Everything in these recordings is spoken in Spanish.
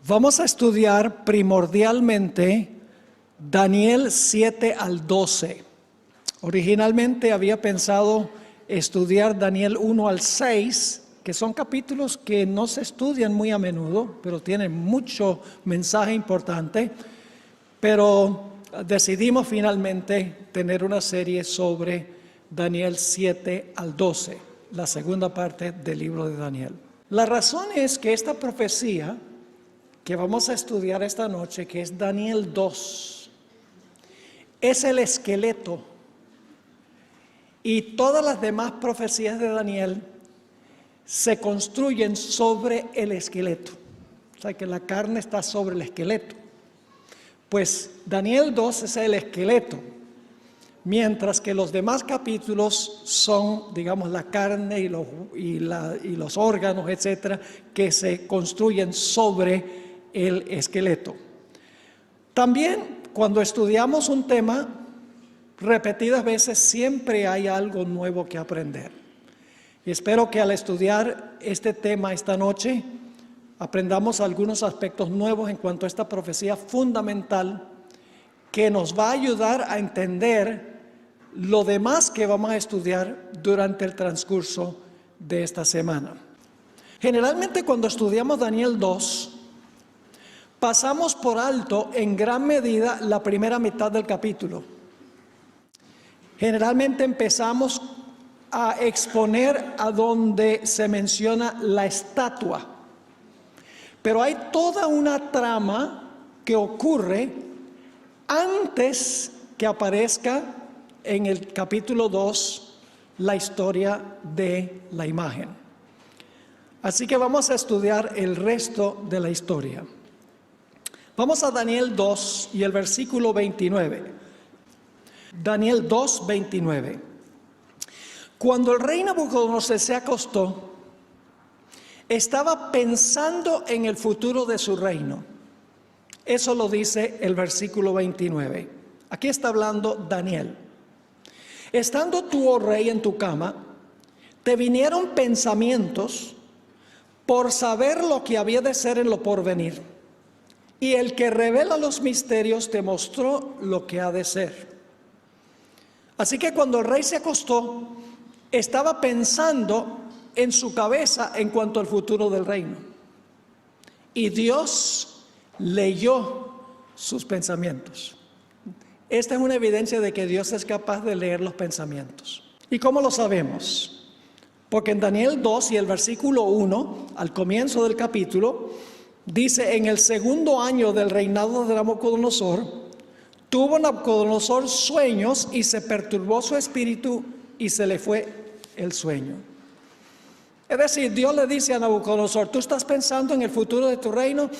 Vamos a estudiar primordialmente Daniel 7 al 12. Originalmente había pensado estudiar Daniel 1 al 6, que son capítulos que no se estudian muy a menudo, pero tienen mucho mensaje importante. Pero decidimos finalmente tener una serie sobre Daniel 7 al 12, la segunda parte del libro de Daniel. La razón es que esta profecía que vamos a estudiar esta noche, que es Daniel 2, es el esqueleto, y todas las demás profecías de Daniel se construyen sobre el esqueleto. O sea que la carne está sobre el esqueleto. Pues Daniel 2 es el esqueleto, mientras que los demás capítulos son, digamos, la carne y los órganos, etcétera, que se construyen sobre el esqueleto. También, cuando estudiamos un tema, repetidas veces siempre hay algo nuevo que aprender. Y espero que al estudiar este tema esta noche, aprendamos algunos aspectos nuevos en cuanto a esta profecía fundamental que nos va a ayudar a entender lo demás que vamos a estudiar durante el transcurso de esta semana. Generalmente cuando estudiamos Daniel 2, pasamos por alto en gran medida la primera mitad del capítulo. Generalmente empezamos a exponer a donde se menciona la estatua. Pero hay toda una trama que ocurre antes que aparezca en el capítulo 2 la historia de la imagen. Así que vamos a estudiar el resto de la historia. Vamos a Daniel 2 y el versículo 29. Daniel 2, 29. Cuando el rey Nabucodonosor se acostó, estaba pensando en el futuro de su reino. Eso lo dice el versículo 29. Aquí está hablando Daniel. Estando tú, oh rey, en tu cama, te vinieron pensamientos por saber lo que había de ser en lo porvenir. Y el que revela los misterios te mostró lo que ha de ser. Así que cuando el rey se acostó, estaba pensando en su cabeza en cuanto al futuro del reino. Y Dios leyó sus pensamientos. Esta es una evidencia de que Dios es capaz de leer los pensamientos. ¿Y cómo lo sabemos? Porque en Daniel 2 y el versículo 1, al comienzo del capítulo, dice: en el segundo año del reinado de Nabucodonosor, tuvo Nabucodonosor sueños y se perturbó su espíritu y se le fue el sueño. Es decir, Dios le dice a Nabucodonosor: tú estás pensando en el futuro de tu reino,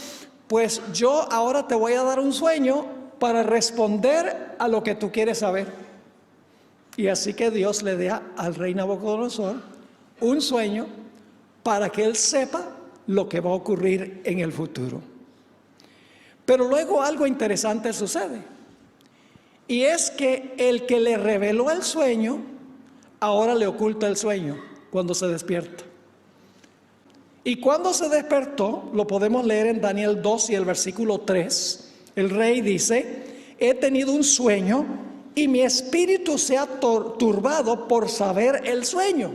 pues yo ahora te voy a dar un sueño para responder a lo que tú quieres saber. Y así que Dios le da al rey Nabucodonosor un sueño para que él sepa lo que va a ocurrir en el futuro. Pero luego algo interesante sucede, y es que el que le reveló el sueño ahora le oculta el sueño cuando se despierta. Y cuando se despertó, lo podemos leer en Daniel 2 y el versículo 3. El rey dice: he tenido un sueño y mi espíritu se ha turbado por saber el sueño.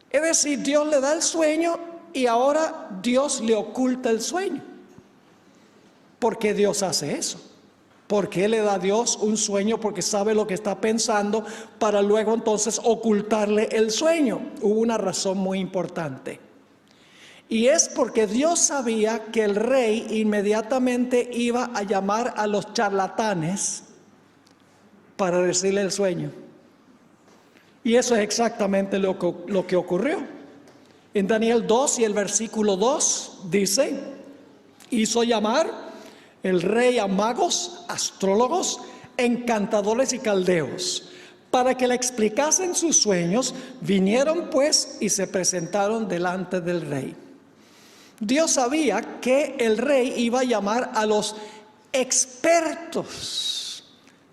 Es decir, Dios le da el sueño y ahora Dios le oculta el sueño. ¿Por qué Dios hace eso? ¿Por qué le da a Dios un sueño? Porque sabe lo que está pensando para luego entonces ocultarle el sueño. Hubo una razón muy importante. Y es porque Dios sabía que el rey inmediatamente iba a llamar a los charlatanes para decirle el sueño. Y eso es exactamente lo que ocurrió. En Daniel 2 y el versículo 2 dice: hizo llamar el rey a magos, astrólogos, encantadores y caldeos, para que le explicasen sus sueños. Vinieron pues y se presentaron delante del rey. Dios sabía que el rey iba a llamar a los expertos,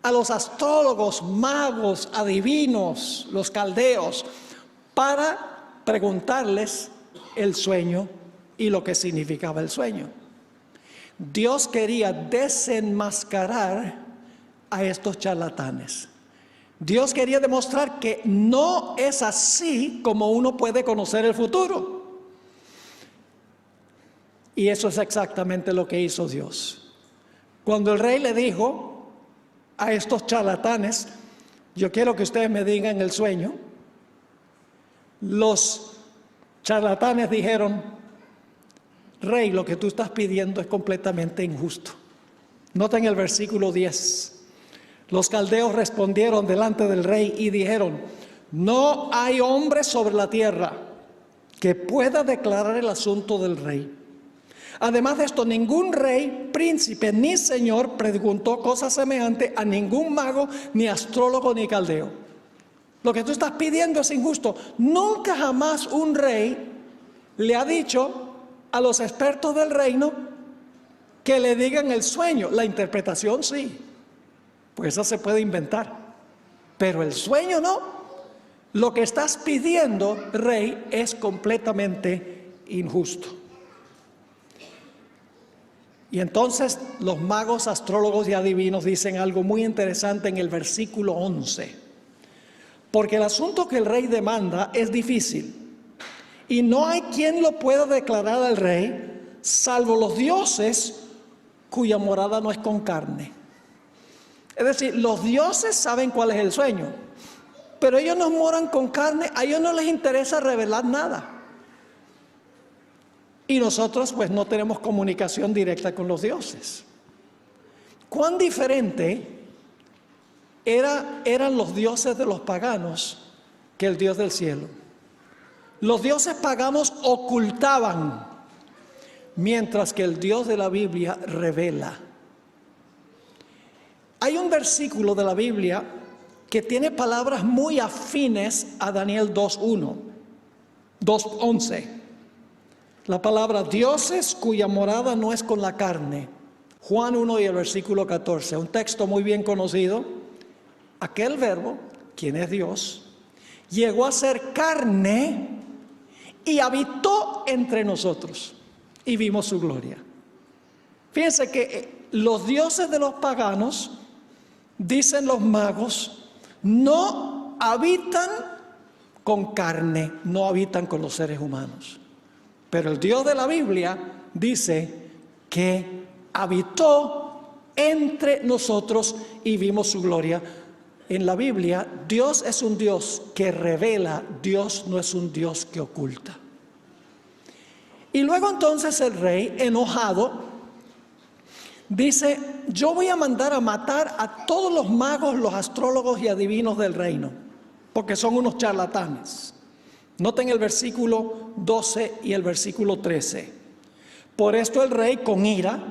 a los astrólogos, magos, adivinos, los caldeos, para preguntarles el sueño y lo que significaba el sueño. Dios quería desenmascarar a estos charlatanes. Dios quería demostrar que no es así como uno puede conocer el futuro. Y eso es exactamente lo que hizo Dios. Cuando el rey le dijo a estos charlatanes, yo quiero que ustedes me digan el sueño, los charlatanes dijeron, rey, lo que tú estás pidiendo es completamente injusto. Noten el versículo 10. Los caldeos respondieron delante del rey y dijeron, no hay hombre sobre la tierra que pueda declarar el asunto del rey. Además de esto, ningún rey, príncipe ni señor preguntó cosa semejante a ningún mago, ni astrólogo, ni caldeo. Lo que tú estás pidiendo es injusto. Nunca jamás un rey le ha dicho a los expertos del reino que le digan el sueño. La interpretación sí, pues esa se puede inventar, pero el sueño no. Lo que estás pidiendo, rey, es completamente injusto. Y entonces los magos, astrólogos y adivinos dicen algo muy interesante en el versículo 11. Porque el asunto que el rey demanda es difícil y no hay quien lo pueda declarar al rey, salvo los dioses cuya morada no es con carne. Es decir, los dioses saben cuál es el sueño, pero ellos no moran con carne, a ellos no les interesa revelar nada. Y nosotros pues no tenemos comunicación directa con los dioses. ¿Cuán diferente eran los dioses de los paganos que el Dios del cielo? Los dioses paganos ocultaban, mientras que el Dios de la Biblia revela. Hay un versículo de la Biblia que tiene palabras muy afines a Daniel 2:1, 2:11. La palabra dioses cuya morada no es con la carne. Juan 1 y el versículo 14, un texto muy bien conocido. Aquel verbo, quien es Dios, llegó a ser carne y habitó entre nosotros y vimos su gloria. Fíjense que los dioses de los paganos, dicen los magos, no habitan con carne, no habitan con los seres humanos. Pero el Dios de la Biblia dice que habitó entre nosotros y vimos su gloria. En la Biblia, Dios es un Dios que revela, Dios no es un Dios que oculta. Y luego entonces el rey, enojado, dice, yo voy a mandar a matar a todos los magos, los astrólogos y adivinos del reino, porque son unos charlatanes. Noten el versículo 12 y el versículo 13. Por esto el rey con ira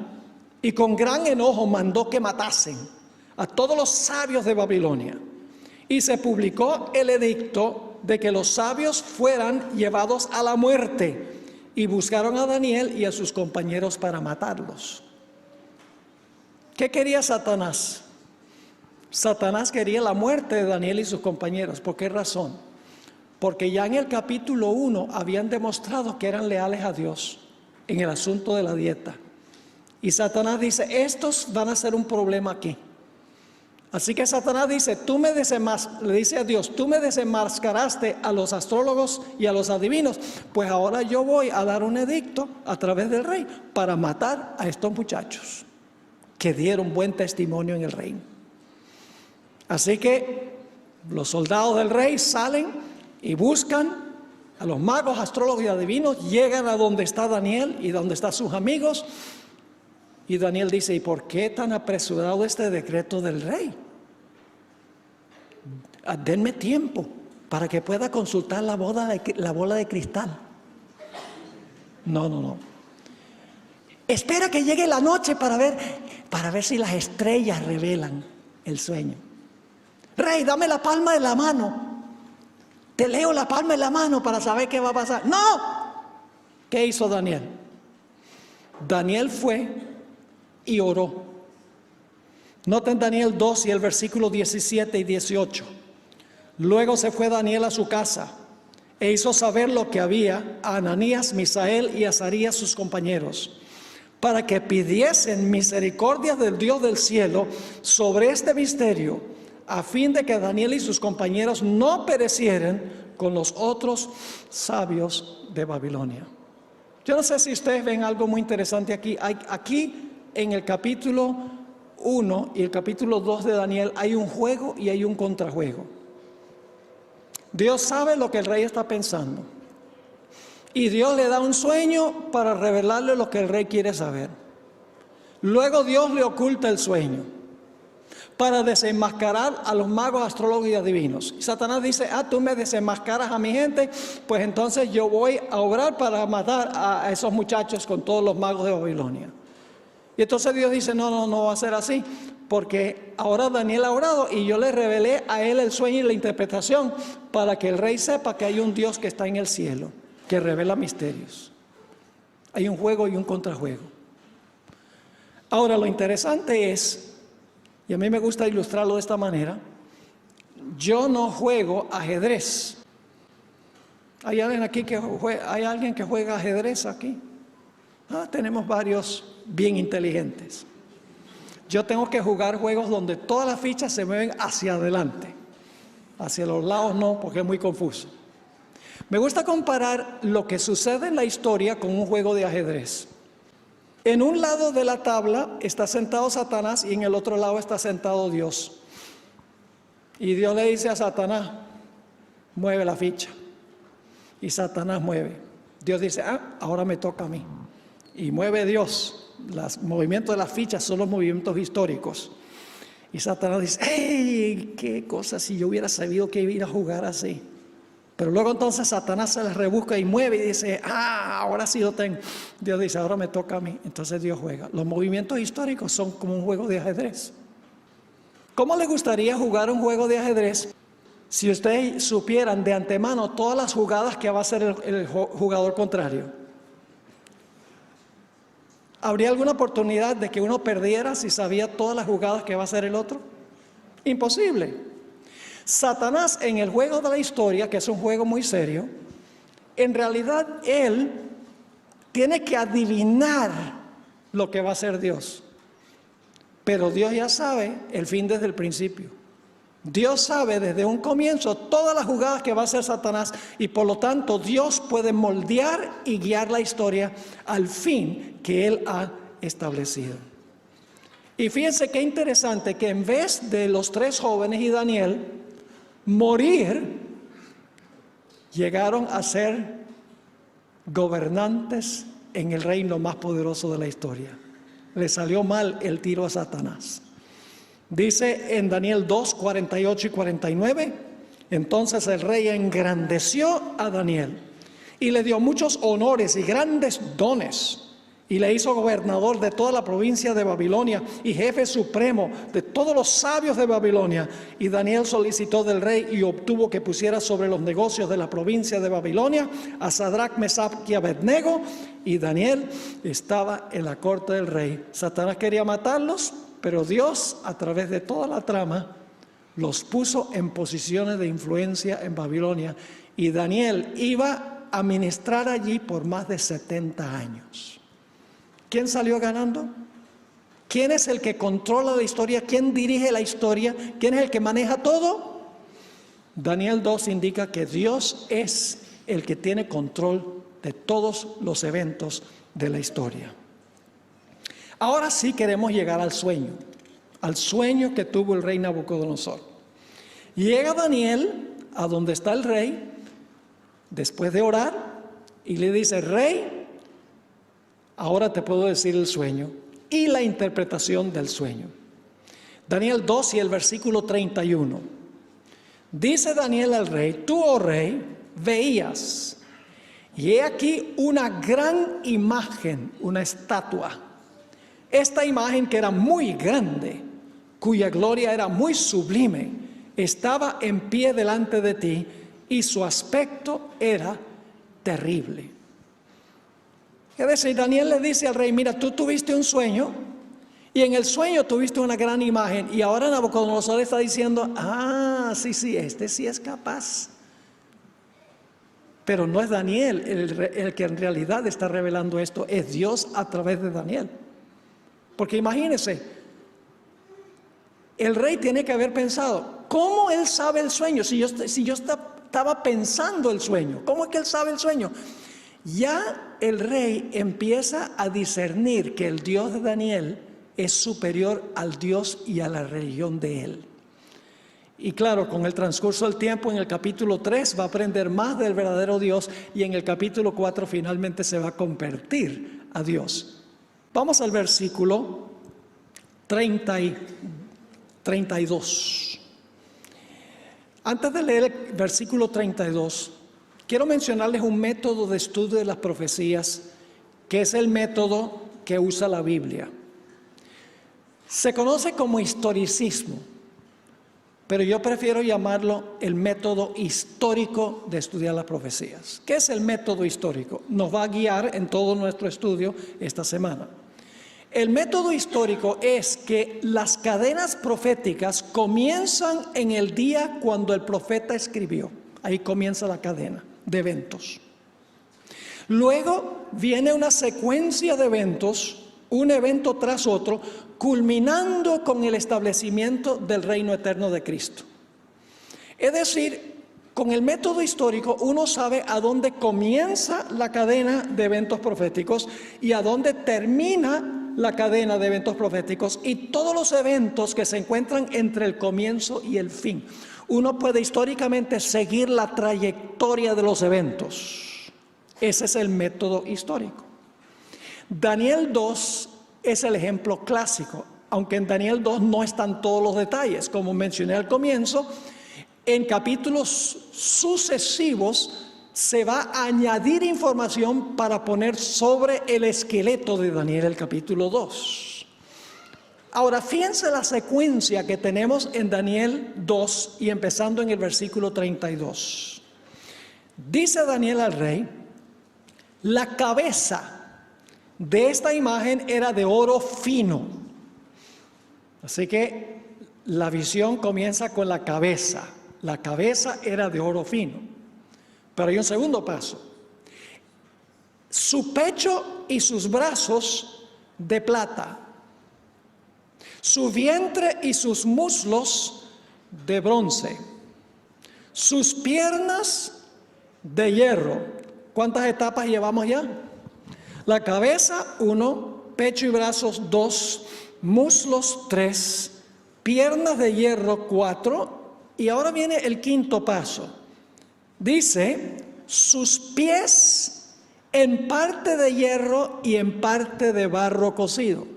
y con gran enojo mandó que matasen a todos los sabios de Babilonia. Y se publicó el edicto de que los sabios fueran llevados a la muerte. Y buscaron a Daniel y a sus compañeros para matarlos. ¿Qué quería Satanás? Satanás quería la muerte de Daniel y sus compañeros. ¿Por qué razón? Porque ya en el capítulo 1 habían demostrado que eran leales a Dios en el asunto de la dieta. Y Satanás dice, estos van a ser un problema aquí. Así que Satanás dice, le dice a Dios, tú me desenmascaraste a los astrólogos y a los adivinos, pues ahora yo voy a dar un edicto a través del rey para matar a estos muchachos que dieron buen testimonio en el reino. Así que los soldados del rey salen y buscan a los magos, astrólogos y adivinos, llegan a donde está Daniel y donde están sus amigos. Y Daniel dice, ¿y por qué tan apresurado este decreto del rey? Denme tiempo para que pueda consultar la bola de cristal. No. Espera que llegue la noche para ver si las estrellas revelan el sueño. Rey, dame la palma de la mano. Te leo la palma de la mano para saber qué va a pasar. ¡No! ¿Qué hizo Daniel? Daniel fue y oró. Noten Daniel 2 y el versículo 17 y 18. Luego se fue Daniel a su casa. e hizo saber lo que había a Ananías, Misael y Azarías sus compañeros, para que pidiesen misericordia del Dios del cielo sobre este misterio, a fin de que Daniel y sus compañeros no perecieran con los otros sabios de Babilonia. Yo no sé si ustedes ven algo muy interesante aquí. Aquí en el capítulo 1 y el capítulo 2 de Daniel hay un juego y hay un contrajuego. Dios sabe lo que el rey está pensando. Y Dios le da un sueño para revelarle lo que el rey quiere saber. Luego Dios le oculta el sueño para desenmascarar a los magos, astrólogos y adivinos. Y Satanás dice, tú me desenmascaras a mi gente, pues entonces yo voy a obrar para matar a esos muchachos con todos los magos de Babilonia. Y entonces Dios dice, no va a ser así, porque ahora Daniel ha orado y yo le revelé a él el sueño y la interpretación para que el rey sepa que hay un Dios que está en el cielo, que revela misterios. Hay un juego y un contrajuego. Ahora lo interesante es, y a mí me gusta ilustrarlo de esta manera, yo no juego ajedrez. ¿Hay alguien aquí hay alguien que juega ajedrez aquí? Tenemos varios bien inteligentes. Yo tengo que jugar juegos donde todas las fichas se mueven hacia adelante. Hacia los lados no, porque es muy confuso. Me gusta comparar lo que sucede en la historia con un juego de ajedrez. En un lado de la tabla está sentado Satanás y en el otro lado está sentado Dios. Y Dios le dice a Satanás, mueve la ficha. Y Satanás mueve. Dios dice, ahora me toca a mí. Y mueve Dios. Los movimientos de las fichas son los movimientos históricos. Y Satanás dice, ¡hey! ¡Qué cosa si yo hubiera sabido que iba a jugar así! Pero luego entonces Satanás se las rebusca y mueve y dice, ahora sí lo tengo. Dios dice, ahora me toca a mí. Entonces Dios juega. Los movimientos históricos son como un juego de ajedrez. ¿Cómo le gustaría jugar un juego de ajedrez si ustedes supieran de antemano todas las jugadas que va a hacer el jugador contrario? ¿Habría alguna oportunidad de que uno perdiera si sabía todas las jugadas que va a hacer el otro? Imposible. Satanás en el juego de la historia, que es un juego muy serio, en realidad él tiene que adivinar lo que va a hacer Dios. Pero Dios ya sabe el fin desde el principio. Dios sabe desde un comienzo todas las jugadas que va a hacer Satanás y por lo tanto Dios puede moldear y guiar la historia al fin que Él ha establecido. Y fíjense qué interesante que en vez de los tres jóvenes y Daniel morir, llegaron a ser gobernantes en el reino más poderoso de la historia. Le salió mal el tiro a Satanás. Dice en Daniel 2, 48 y 49, entonces el rey engrandeció a Daniel y le dio muchos honores y grandes dones. Y le hizo gobernador de toda la provincia de Babilonia y jefe supremo de todos los sabios de Babilonia. Y Daniel solicitó del rey y obtuvo que pusiera sobre los negocios de la provincia de Babilonia a Sadrach, Mesach y Abednego. Y Daniel estaba en la corte del rey. Satanás quería matarlos, pero Dios, a través de toda la trama, los puso en posiciones de influencia en Babilonia. Y Daniel iba a ministrar allí por más de 70 años. ¿Quién salió ganando? ¿Quién es el que controla la historia? ¿Quién dirige la historia? ¿Quién es el que maneja todo? Daniel 2 indica que Dios es el que tiene control de todos los eventos de la historia. Ahora sí queremos llegar al sueño que tuvo el rey Nabucodonosor. Llega Daniel a donde está el rey, después de orar, y le dice, rey, ahora te puedo decir el sueño y la interpretación del sueño. Daniel 2 y el versículo 31. Dice Daniel al rey, tú, oh rey, veías, y he aquí una gran imagen, una estatua. Esta imagen que era muy grande, cuya gloria era muy sublime, estaba en pie delante de ti y su aspecto era terrible. Es decir, Daniel le dice al rey, mira, tú tuviste un sueño y en el sueño tuviste una gran imagen y ahora Nabucodonosor está diciendo, sí, este sí es capaz. Pero no es Daniel el que en realidad está revelando esto, es Dios a través de Daniel. Porque imagínense, el rey tiene que haber pensado, ¿cómo él sabe el sueño? Si yo estaba pensando el sueño, ¿cómo es que él sabe el sueño? Ya el rey empieza a discernir que el Dios de Daniel es superior al Dios y a la religión de él. Y claro, con el transcurso del tiempo, en el capítulo 3 va a aprender más del verdadero Dios y en el capítulo 4 finalmente se va a convertir a Dios. Vamos al versículo 32. Antes de leer el versículo 32, quiero mencionarles un método de estudio de las profecías que es el método que usa la Biblia. Se conoce como historicismo, pero yo prefiero llamarlo el método histórico de estudiar las profecías. ¿Qué es el método histórico? Nos va a guiar en todo nuestro estudio esta semana. El método histórico es que las cadenas proféticas comienzan en el día cuando el profeta escribió. Ahí comienza la cadena de eventos. Luego viene una secuencia de eventos, un evento tras otro, culminando con el establecimiento del reino eterno de Cristo. Es decir, con el método histórico uno sabe a dónde comienza la cadena de eventos proféticos y a dónde termina la cadena de eventos proféticos y todos los eventos que se encuentran entre el comienzo y el fin. Uno puede históricamente seguir la trayectoria de los eventos. Ese es el método histórico. Daniel 2 es el ejemplo clásico, aunque en Daniel 2 no están todos los detalles, como mencioné al comienzo. En capítulos sucesivos se va a añadir información para poner sobre el esqueleto de Daniel el capítulo 2. Ahora, fíjense la secuencia que tenemos en Daniel 2 y empezando en el versículo 32. Dice Daniel al rey, la cabeza de esta imagen era de oro fino. Así que la visión comienza con la cabeza. La cabeza era de oro fino. Pero hay un segundo paso. Su pecho y sus brazos de plata. Su vientre y sus muslos de bronce. Sus piernas de hierro. ¿Cuántas etapas llevamos ya? La cabeza, 1, pecho y brazos, 2, muslos, 3, piernas de hierro, 4, y ahora viene el quinto paso. Dice, sus pies en parte de hierro y en parte de barro cocido.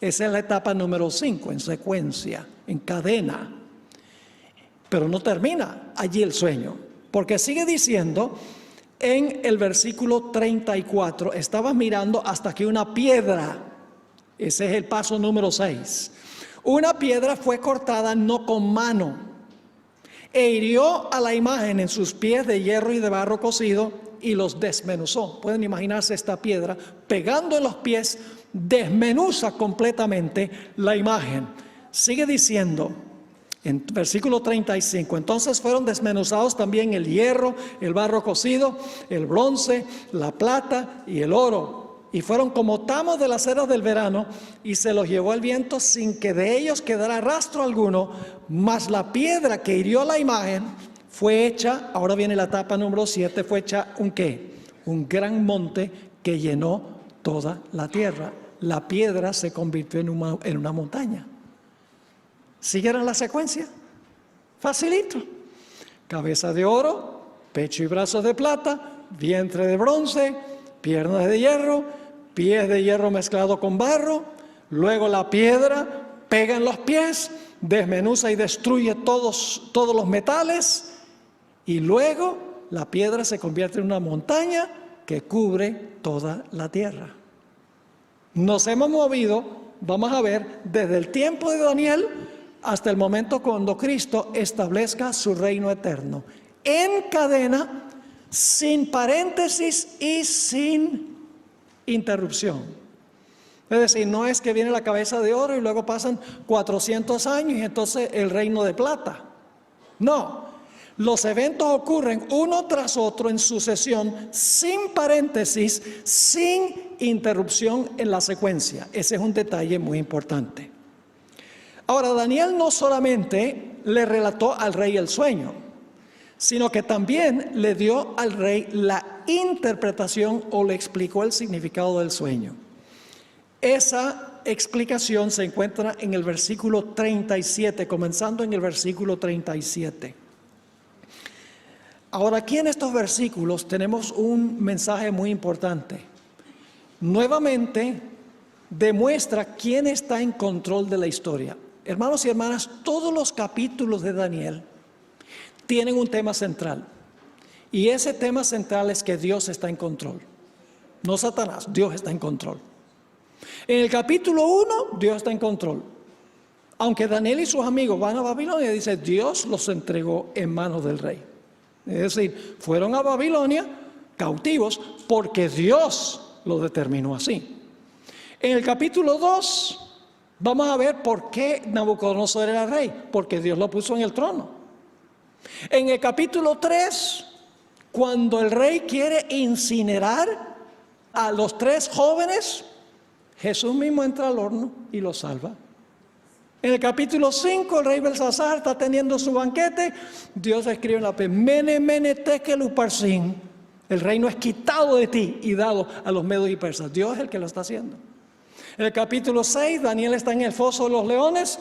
Esa es la etapa número 5, en secuencia, en cadena. Pero no termina allí el sueño, porque sigue diciendo en el versículo 34, estabas mirando hasta que una piedra, ese es el paso número 6, una piedra fue cortada no con mano e hirió a la imagen en sus pies de hierro y de barro cocido y los desmenuzó. Pueden imaginarse esta piedra pegando en los pies, desmenuza completamente la imagen. Sigue diciendo en versículo 35, entonces fueron desmenuzados también el hierro, el barro cocido, el bronce, la plata y el oro, y fueron como tamos de las eras del verano, y se los llevó el viento sin que de ellos quedara rastro alguno, mas la piedra que hirió la imagen fue hecha, ahora viene la etapa número 7, fue hecha un ¿qué? Un gran monte que llenó toda la tierra. La piedra se convirtió en una montaña. ¿Siguieron la secuencia? Facilito. Cabeza de oro, pecho y brazos de plata, vientre de bronce, piernas de hierro, pies de hierro mezclado con barro. Luego la piedra pega en los pies, desmenuza y destruye todos los metales. Y luego la piedra se convierte en una montaña que cubre toda la tierra. Nos hemos movido, vamos a ver, desde el tiempo de Daniel hasta el momento cuando Cristo establezca su reino eterno, en cadena, sin paréntesis y sin interrupción. Es decir, no es que viene la cabeza de oro y luego pasan 400 años y entonces el reino de plata. No, Los eventos ocurren uno tras otro en sucesión, sin paréntesis, sin interrupción en la secuencia. Ese es un detalle muy importante. Ahora, Daniel no solamente le relató al rey el sueño, sino que también le dio al rey la interpretación o le explicó el significado del sueño. Esa explicación se encuentra en el versículo 37, comenzando en el versículo 37. Ahora, aquí en estos versículos tenemos un mensaje muy importante. Nuevamente demuestra quién está en control de la historia. Hermanos y hermanas, todos los capítulos de Daniel tienen un tema central. Y ese tema central es que Dios está en control. No Satanás, Dios está en control. En el capítulo 1, Dios está en control. Aunque Daniel y sus amigos van a Babilonia, dice, Dios los entregó en manos del rey. Es decir, fueron a Babilonia cautivos porque Dios lo determinó así. En el capítulo 2 vamos a ver por qué Nabucodonosor era rey, porque Dios lo puso en el trono. En el capítulo 3, cuando el rey quiere incinerar a los 3 jóvenes, Jesús mismo entra al horno y los salva. En el capítulo 5, el rey Belsasar está teniendo su banquete. Dios escribe en la P, Mene, Mene, Tekel, Uparsin. El reino es quitado de ti y dado a los medos y persas. Dios es el que lo está haciendo. En el capítulo 6, Daniel está en el foso de los leones.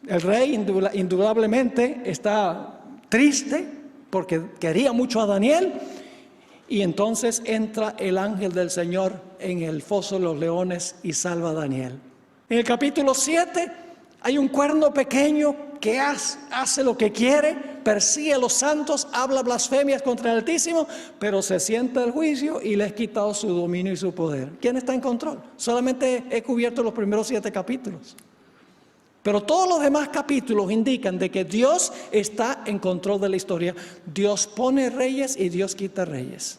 El rey indudablemente está triste porque quería mucho a Daniel. Y entonces entra el ángel del Señor en el foso de los leones y salva a Daniel. En el capítulo 7 hay un cuerno pequeño que hace lo que quiere, persigue a los santos, habla blasfemias contra el Altísimo, pero se sienta el juicio y le es quitado su dominio y su poder. ¿Quién está en control? Solamente he cubierto los primeros 7 capítulos. Pero todos los demás capítulos indican de que Dios está en control de la historia. Dios pone reyes y Dios quita reyes.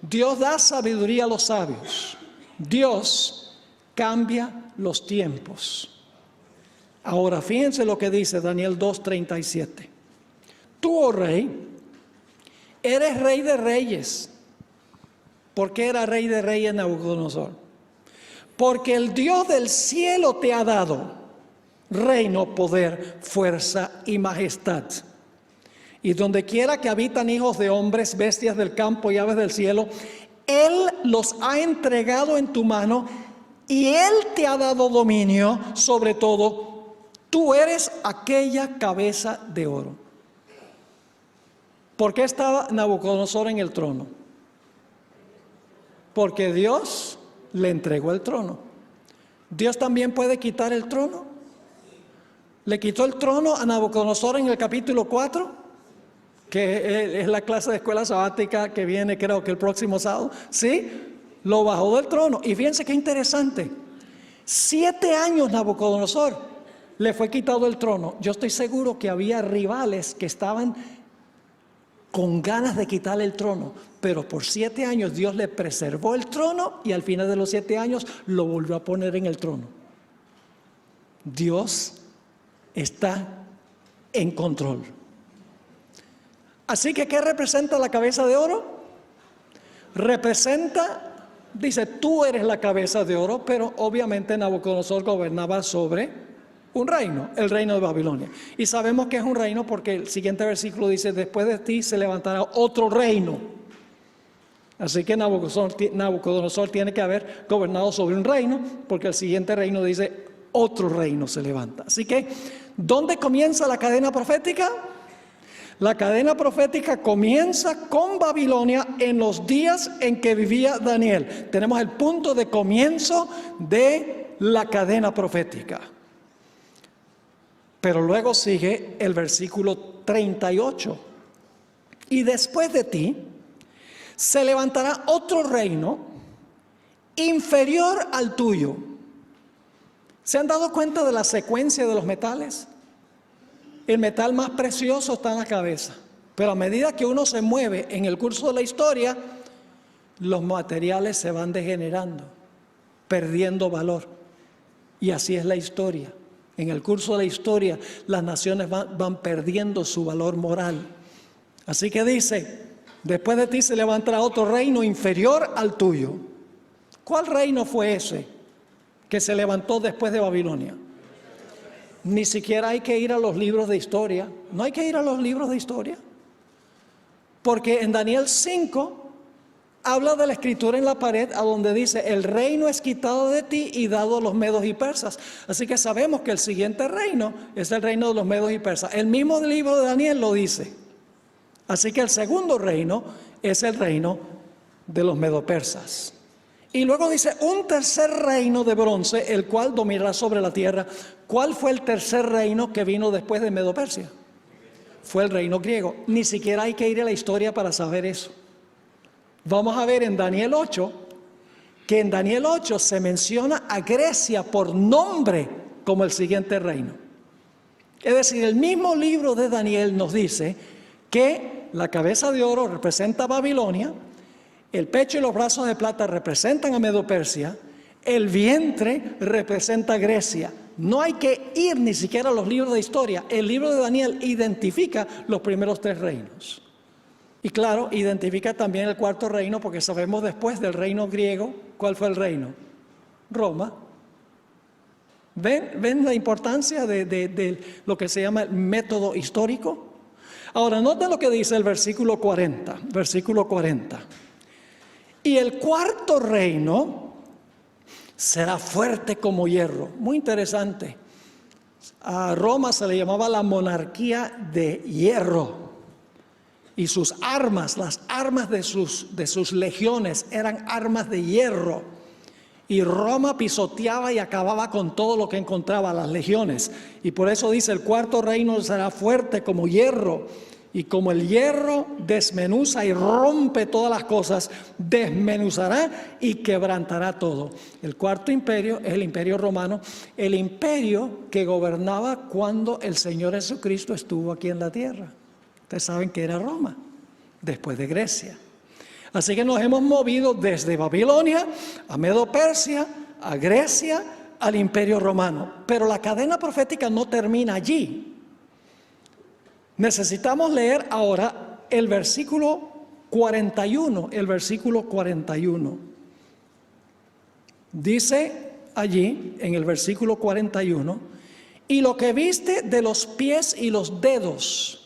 Dios da sabiduría a los sabios. Dios cambia los tiempos. Ahora, fíjense lo que dice Daniel 2:37. Tú, oh rey, eres rey de reyes. ¿Por qué era rey de reyes Nabucodonosor? Porque el Dios del cielo te ha dado reino, poder, fuerza y majestad. Y donde quiera que habitan hijos de hombres, bestias del campo y aves del cielo, Él los ha entregado en tu mano y Él te ha dado dominio sobre todo. Tú eres aquella cabeza de oro. ¿Por qué estaba Nabucodonosor en el trono? Porque Dios le entregó el trono. ¿Dios también puede quitar el trono? Le quitó el trono a Nabucodonosor en el capítulo 4, que es la clase de escuela sabática que viene creo que el próximo sábado. Sí, lo bajó del trono. Y fíjense qué interesante. 7 años Nabucodonosor le fue quitado el trono. Yo estoy seguro que había rivales que estaban con ganas de quitarle el trono, pero por 7 años Dios le preservó el trono y al final de los 7 años lo volvió a poner en el trono. Dios está en control. Así que, ¿qué representa la cabeza de oro? Representa, dice, tú eres la cabeza de oro, pero obviamente Nabucodonosor gobernaba sobre un reino, el reino de Babilonia. Y sabemos que es un reino porque el siguiente versículo dice, después de ti se levantará otro reino. Así que Nabucodonosor tiene que haber gobernado sobre un reino, porque el siguiente reino dice, otro reino se levanta. Así que, ¿dónde comienza la cadena profética? La cadena profética comienza con Babilonia en los días en que vivía Daniel. Tenemos el punto de comienzo de la cadena profética. Pero luego sigue el versículo 38. Y después de ti se levantará otro reino inferior al tuyo. ¿Se han dado cuenta de la secuencia de los metales? El metal más precioso está en la cabeza, pero a medida que uno se mueve en el curso de la historia, los materiales se van degenerando, perdiendo valor. Y así es la historia. En el curso de la historia, las naciones van perdiendo su valor moral. Así que dice, después de ti se levantará otro reino inferior al tuyo. ¿Cuál reino fue ese que se levantó después de Babilonia? Ni siquiera hay que ir a los libros de historia. No hay que ir a los libros de historia. Porque en Daniel 5 habla de la escritura en la pared a donde dice, el reino es quitado de ti y dado a los medos y persas. Así que sabemos que el siguiente reino es el reino de los medos y persas. El mismo libro de Daniel lo dice. Así que el segundo reino es el reino de los medo-persas. Y luego dice, un tercer reino de bronce, el cual dominará sobre la tierra. ¿Cuál fue el tercer reino que vino después de Medo-Persia? Fue el reino griego. Ni siquiera hay que ir a la historia para saber eso. Vamos a ver en Daniel 8, que en Daniel 8 se menciona a Grecia por nombre como el siguiente reino. Es decir, el mismo libro de Daniel nos dice que la cabeza de oro representa a Babilonia, el pecho y los brazos de plata representan a Medo-Persia, el vientre representa a Grecia. No hay que ir ni siquiera a los libros de historia. El libro de Daniel identifica los primeros tres reinos. Y claro, identifica también el cuarto reino, porque sabemos después del reino griego, ¿cuál fue el reino? Roma. ¿Ven la importancia de lo que se llama el método histórico? Ahora, noten lo que dice el versículo 40. Versículo 40. Y el cuarto reino será fuerte como hierro. Muy interesante. A Roma se le llamaba la monarquía de hierro. Y sus armas, las armas de sus legiones eran armas de hierro. Y Roma pisoteaba y acababa con todo lo que encontraba, las legiones. Y por eso dice, el cuarto reino será fuerte como hierro. Y como el hierro desmenuza y rompe todas las cosas, desmenuzará y quebrantará todo. El cuarto imperio es el imperio romano, el imperio que gobernaba cuando el Señor Jesucristo estuvo aquí en la tierra. Ustedes saben que era Roma, después de Grecia. Así que nos hemos movido desde Babilonia a Medo-Persia, a Grecia, al imperio romano. Pero la cadena profética no termina allí. Necesitamos leer ahora el versículo 41, el versículo 41. Dice allí, en el versículo 41, y lo que viste de los pies y los dedos.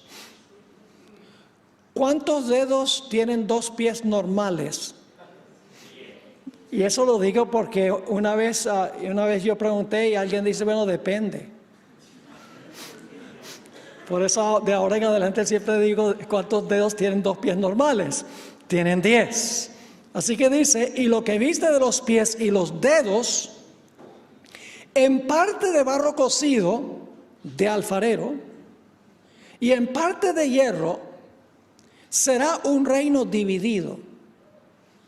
¿Cuántos dedos tienen dos pies normales? Y eso lo digo porque una vez yo pregunté y alguien dice, bueno, depende. Por eso de ahora en adelante siempre digo, ¿cuántos dedos tienen dos pies normales? Tienen 10. Así que dice, y lo que viste de los pies y los dedos, en parte de barro cocido de alfarero y en parte de hierro, será un reino dividido.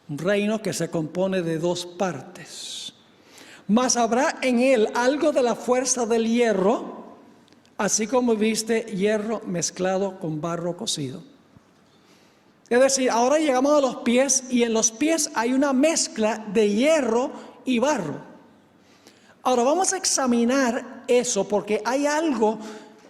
Un reino que se compone de dos partes. Mas habrá en él algo de la fuerza del hierro, así como viste hierro mezclado con barro cocido. Es decir, ahora llegamos a los pies y en los pies hay una mezcla de hierro y barro. Ahora vamos a examinar eso porque hay algo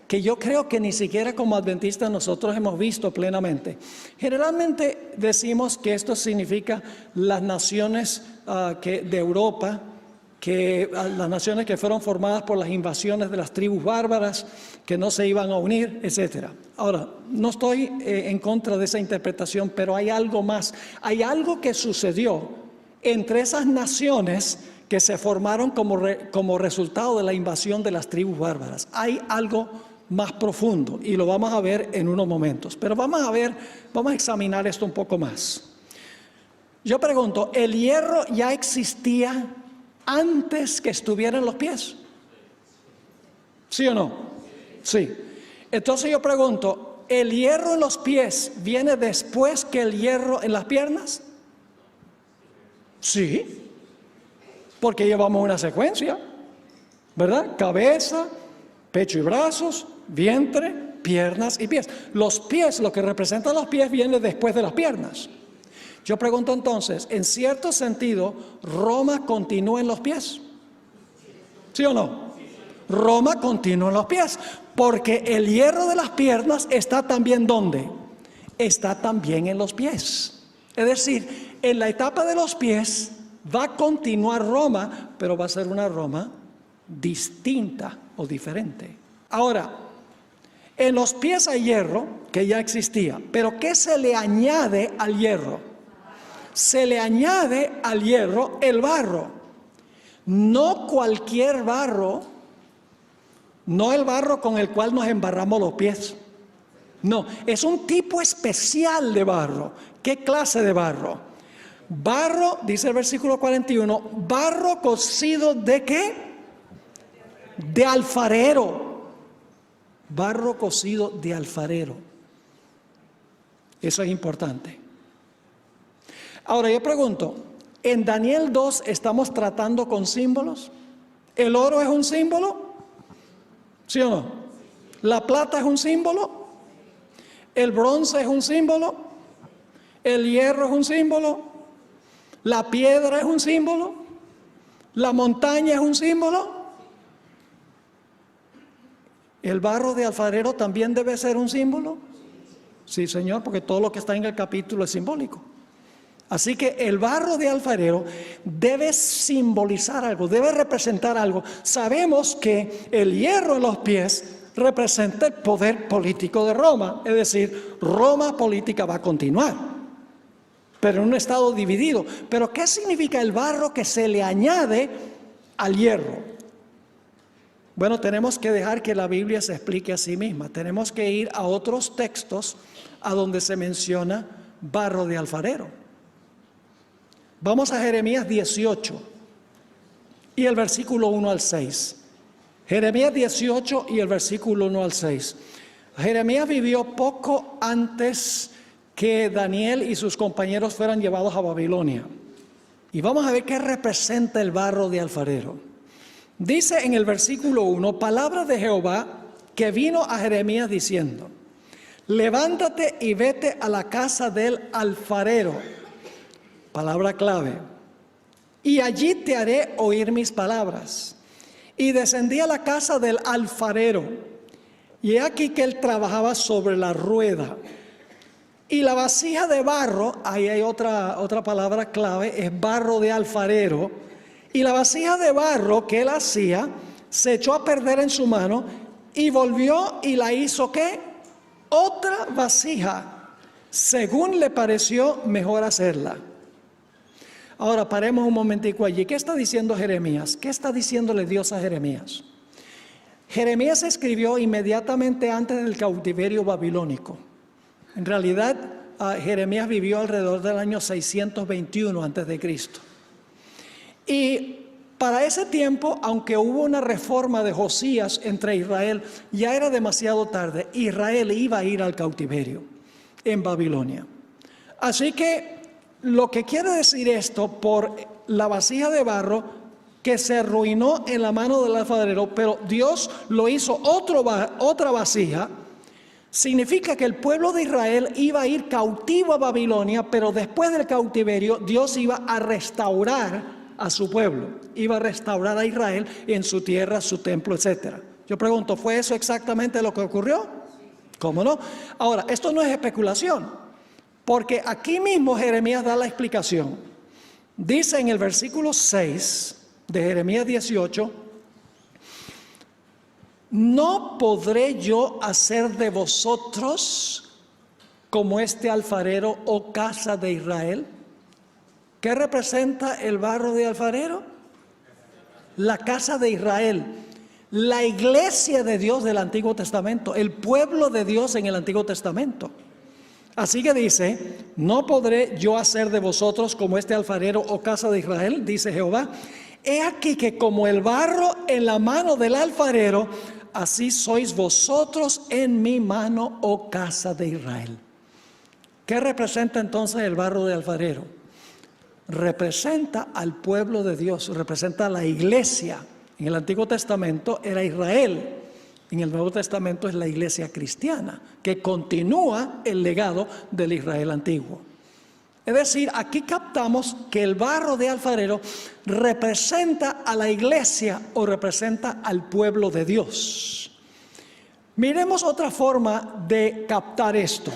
que yo creo que ni siquiera como adventistas nosotros hemos visto plenamente. Generalmente decimos que esto significa las naciones de Europa, las naciones que fueron formadas por las invasiones de las tribus bárbaras, que no se iban a unir, etc. Ahora, no estoy en contra de esa interpretación, pero hay algo más. Hay algo que sucedió entre esas naciones que se formaron como resultado de la invasión de las tribus bárbaras. Hay algo más profundo y lo vamos a ver en unos momentos. Pero vamos a examinar esto un poco más. Yo pregunto, ¿el hierro ya existía antes que estuviera en los pies? ¿Sí o no? Sí. Entonces yo pregunto, ¿el hierro en los pies viene después que el hierro en las piernas? Sí, porque llevamos una secuencia, ¿verdad? Cabeza, pecho y brazos, vientre, piernas y pies. Los pies, lo que representan los pies, viene después de las piernas. Yo pregunto entonces, en cierto sentido, ¿Roma continúa en los pies? ¿Sí o no? Roma continúa en los pies, porque el hierro de las piernas está también ¿dónde? Está también en los pies. Es decir, en la etapa de los pies va a continuar Roma, pero va a ser una Roma distinta o diferente. Ahora, en los pies hay hierro que ya existía, pero ¿qué se le añade al hierro? Se le añade al hierro el barro. No cualquier barro, no el barro con el cual nos embarramos los pies. No, es un tipo especial de barro. ¿Qué clase de barro? Barro, dice el versículo 41, barro cocido ¿de qué? De alfarero. Barro cocido de alfarero. Eso es importante. Ahora yo pregunto, ¿en Daniel 2 estamos tratando con símbolos? ¿El oro es un símbolo? ¿Sí o no? ¿La plata es un símbolo? ¿El bronce es un símbolo? ¿El hierro es un símbolo? ¿La piedra es un símbolo? ¿La montaña es un símbolo? ¿El barro de alfarero también debe ser un símbolo? Sí, Señor, porque todo lo que está en el capítulo es simbólico. Así que el barro de alfarero debe simbolizar algo, debe representar algo. Sabemos que el hierro en los pies representa el poder político de Roma, es decir, Roma política va a continuar, pero en un estado dividido. Pero ¿qué significa el barro que se le añade al hierro? Bueno, tenemos que dejar que la Biblia se explique a sí misma. Tenemos que ir a otros textos a donde se menciona barro de alfarero. Vamos a Jeremías 18 y el versículo 1 al 6. Jeremías 18 y el versículo 1 al 6. Jeremías vivió poco antes que Daniel y sus compañeros fueran llevados a Babilonia. Y vamos a ver qué representa el barro de alfarero. Dice en el versículo 1, palabra de Jehová que vino a Jeremías diciendo, levántate y vete a la casa del alfarero. Palabra clave. Y allí te haré oír mis palabras. Y descendí a la casa del alfarero. Y he aquí que él trabajaba sobre la rueda. Y la vasija de barro, ahí hay otra palabra clave, es barro de alfarero. Y la vasija de barro que él hacía se echó a perder en su mano y volvió y la hizo ¿qué? Otra vasija, según le pareció mejor hacerla. Ahora paremos un momentico allí. ¿Qué está diciendo Jeremías? ¿Qué está diciéndole Dios a Jeremías? Jeremías escribió inmediatamente antes del cautiverio babilónico. En realidad, Jeremías vivió alrededor del año 621 antes de Cristo. Y para ese tiempo, aunque hubo una reforma de Josías entre Israel, ya era demasiado tarde. Israel iba a ir al cautiverio en Babilonia. Así que lo que quiere decir esto, por la vasija de barro que se arruinó en la mano del alfarero, pero Dios lo hizo otra vasija, significa que el pueblo de Israel iba a ir cautivo a Babilonia, pero después del cautiverio Dios iba a restaurar a su pueblo, iba a restaurar a Israel en su tierra, su templo, etc. Yo pregunto, ¿fue eso exactamente lo que ocurrió? ¿Cómo no? Ahora, esto no es especulación, porque aquí mismo Jeremías da la explicación. Dice en el versículo 6 de Jeremías 18, ¿no podré yo hacer de vosotros como este alfarero, oh casa de Israel? ¿Qué representa el barro de alfarero? La casa de Israel, la iglesia de Dios del Antiguo Testamento, el pueblo de Dios en el Antiguo Testamento. Así que dice, no podré yo hacer de vosotros como este alfarero, oh casa de Israel, dice Jehová. He aquí que como el barro en la mano del alfarero, así sois vosotros en mi mano, oh casa de Israel. ¿Qué representa entonces el barro de alfarero? Representa al pueblo de Dios, representa a la iglesia. En el Antiguo Testamento era Israel, en el Nuevo Testamento es la iglesia cristiana, que continúa el legado del Israel antiguo. Es decir, aquí captamos que el barro de alfarero representa a la iglesia o representa al pueblo de Dios. Miremos otra forma de captar esto.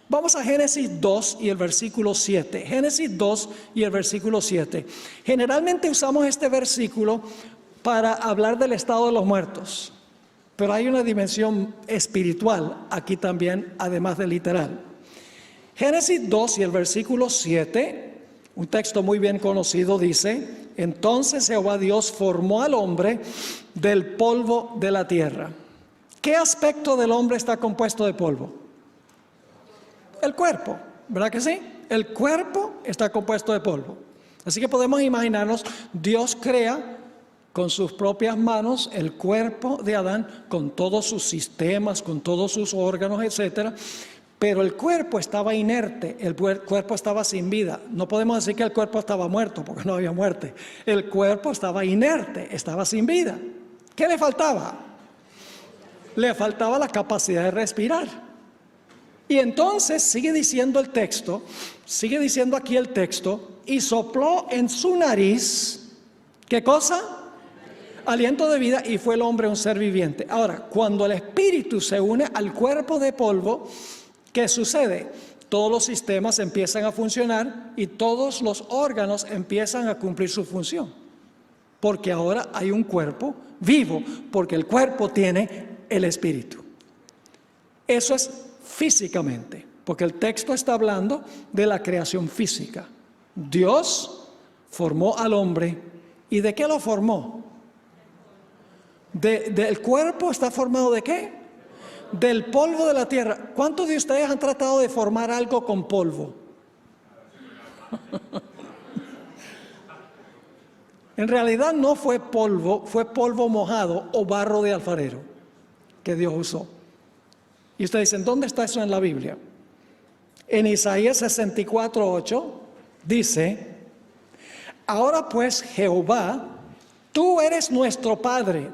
Vamos a Génesis 2 y el versículo 7. Génesis 2 y el versículo 7. Generalmente usamos este versículo para hablar del estado de los muertos, pero hay una dimensión espiritual aquí también, además de literal. Génesis 2 y el versículo 7, un texto muy bien conocido, dice: entonces Jehová Dios formó al hombre del polvo de la tierra. ¿Qué aspecto del hombre está compuesto de polvo? El cuerpo, ¿verdad que sí? El cuerpo está compuesto de polvo. Así que podemos imaginarnos, Dios crea con sus propias manos el cuerpo de Adán, con todos sus sistemas, con todos sus órganos, etcétera. Pero el cuerpo estaba inerte, el cuerpo estaba sin vida. No podemos decir que el cuerpo estaba muerto, porque no había muerte. El cuerpo estaba inerte, estaba sin vida. ¿Qué le faltaba? Le faltaba la capacidad de respirar. Y entonces sigue diciendo el texto, sigue diciendo aquí el texto, y sopló en su nariz, ¿qué cosa? Aliento de vida, y fue el hombre un ser viviente. Ahora, cuando el espíritu se une al cuerpo de polvo, ¿qué sucede? Todos los sistemas empiezan a funcionar y todos los órganos empiezan a cumplir su función. Porque ahora hay un cuerpo vivo, porque el cuerpo tiene el espíritu. Eso es físicamente, porque el texto está hablando de la creación física. Dios formó al hombre, ¿y de qué lo formó? ¿Del cuerpo está formado de qué? Del polvo de la tierra. ¿Cuántos de ustedes han tratado de formar algo con polvo? En realidad no fue polvo, fue polvo mojado o barro de alfarero que Dios usó. Y ustedes dicen, ¿dónde está eso en la Biblia? En Isaías 64:8 dice: ahora pues, Jehová, tú eres nuestro Padre,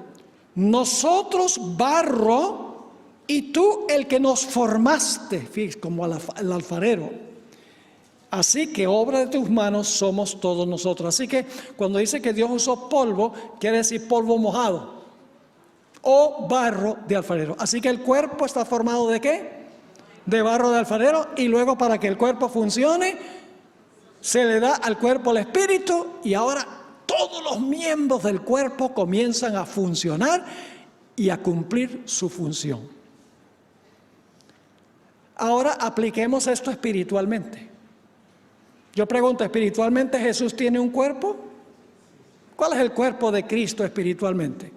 nosotros barro, y tú el que nos formaste, fíjate, como el alfarero. Así que obra de tus manos somos todos nosotros. Así que cuando dice que Dios usó polvo, quiere decir polvo mojado o barro de alfarero. Así que el cuerpo está formado ¿de qué? De barro de alfarero, y luego para que el cuerpo funcione, se le da al cuerpo el espíritu, y ahora todos los miembros del cuerpo comienzan a funcionar y a cumplir su función. Ahora apliquemos esto espiritualmente. Yo pregunto, ¿espiritualmente Jesús tiene un cuerpo? ¿Cuál es el cuerpo de Cristo espiritualmente?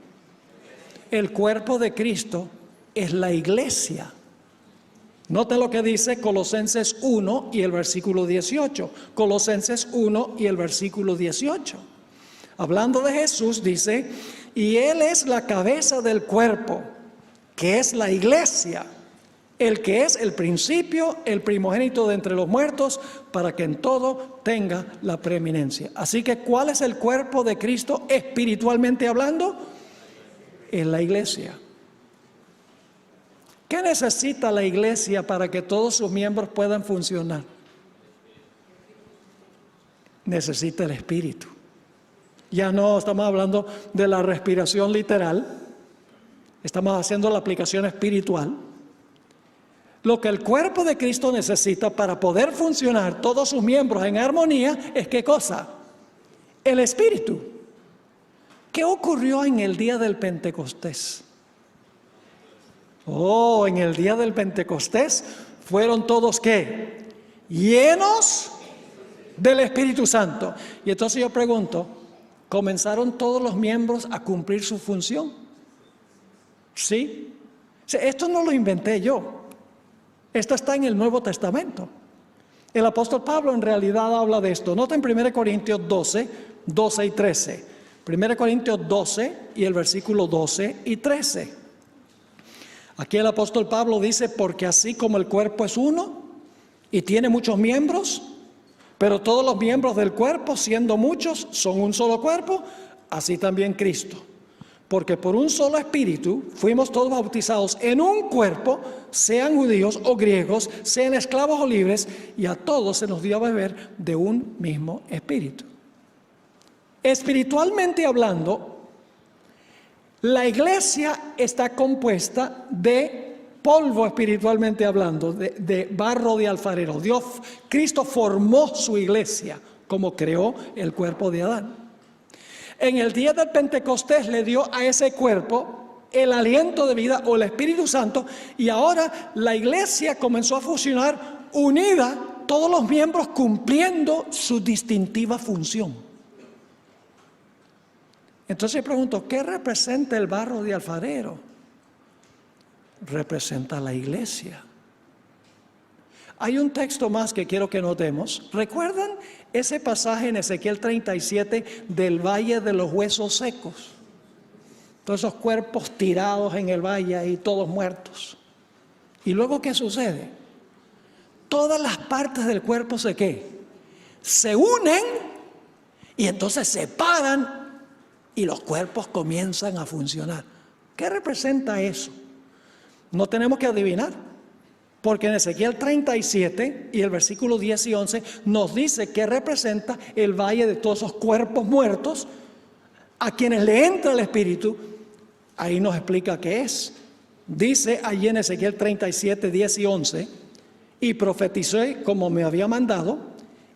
El cuerpo de Cristo es la iglesia. Noten lo que dice Colosenses 1 y el versículo 18. Colosenses 1 y el versículo 18. Hablando de Jesús dice: y Él es la cabeza del cuerpo, que es la iglesia, el que es el principio, el primogénito de entre los muertos, para que en todo tenga la preeminencia. Así que, ¿cuál es el cuerpo de Cristo espiritualmente hablando? Es la iglesia. ¿Qué necesita la iglesia para que todos sus miembros puedan funcionar? Necesita el espíritu. Ya no estamos hablando de la respiración literal, estamos haciendo la aplicación espiritual. Lo que el cuerpo de Cristo necesita para poder funcionar todos sus miembros en armonía es ¿qué cosa? El espíritu. ¿Qué ocurrió en el día del Pentecostés? Oh, en el día del Pentecostés fueron todos ¿qué? Llenos del Espíritu Santo. Y entonces yo pregunto, ¿comenzaron todos los miembros a cumplir su función? ¿Sí? Esto no lo inventé yo. Esto está en el Nuevo Testamento. El apóstol Pablo en realidad habla de esto. Nota en 1 Corintios 12, 12 y 13. 1 Corintios 12 y el versículo 12 y 13. Aquí el apóstol Pablo dice: porque así como el cuerpo es uno y tiene muchos miembros, pero todos los miembros del cuerpo, siendo muchos, son un solo cuerpo, así también Cristo. Porque por un solo espíritu fuimos todos bautizados en un cuerpo, sean judíos o griegos, sean esclavos o libres, y a todos se nos dio a beber de un mismo espíritu. Espiritualmente hablando, la iglesia está compuesta de polvo, espiritualmente hablando, de barro de alfarero. Cristo formó su iglesia como creó el cuerpo de Adán. En el día del Pentecostés le dio a ese cuerpo el aliento de vida o el Espíritu Santo, y ahora la iglesia comenzó a funcionar unida, todos los miembros cumpliendo su distintiva función. Entonces pregunto, ¿qué representa el barro de alfarero? Representa la iglesia. Hay un texto más que quiero que notemos. ¿Recuerdan ese pasaje en Ezequiel 37 del valle de los huesos secos? Todos esos cuerpos tirados en el valle y todos muertos. ¿Y luego qué sucede? Todas las partes del cuerpo se unen y entonces se paran y los cuerpos comienzan a funcionar. ¿Qué representa eso? No tenemos que adivinar. Porque en Ezequiel 37 y el versículo 10 y 11 nos dice que representa el valle de todos esos cuerpos muertos a quienes le entra el Espíritu. Ahí nos explica qué es. Dice allí en Ezequiel 37, 10 y 11: y profeticé como me había mandado,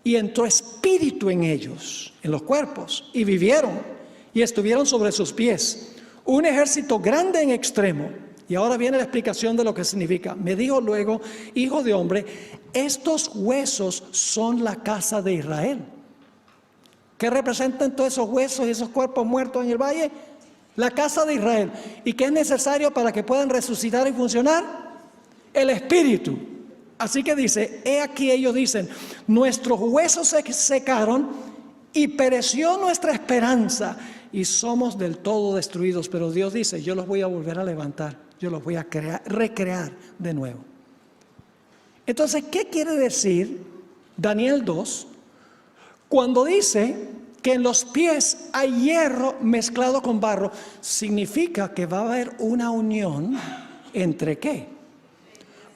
y entró espíritu en ellos, en los cuerpos, y vivieron, y estuvieron sobre sus pies, un ejército grande en extremo. Y ahora viene la explicación de lo que significa. Me dijo luego, hijo de hombre, estos huesos son la casa de Israel. ¿Qué representan todos esos huesos y esos cuerpos muertos en el valle? La casa de Israel. ¿Y qué es necesario para que puedan resucitar y funcionar? El Espíritu. Así que dice, he aquí ellos dicen, nuestros huesos se secaron y pereció nuestra esperanza y somos del todo destruidos. Pero Dios dice, yo los voy a volver a levantar. Yo los voy a recrear de nuevo. Entonces, ¿qué quiere decir Daniel 2 cuando dice que en los pies hay hierro mezclado con barro? Significa que va a haber una unión entre ¿qué?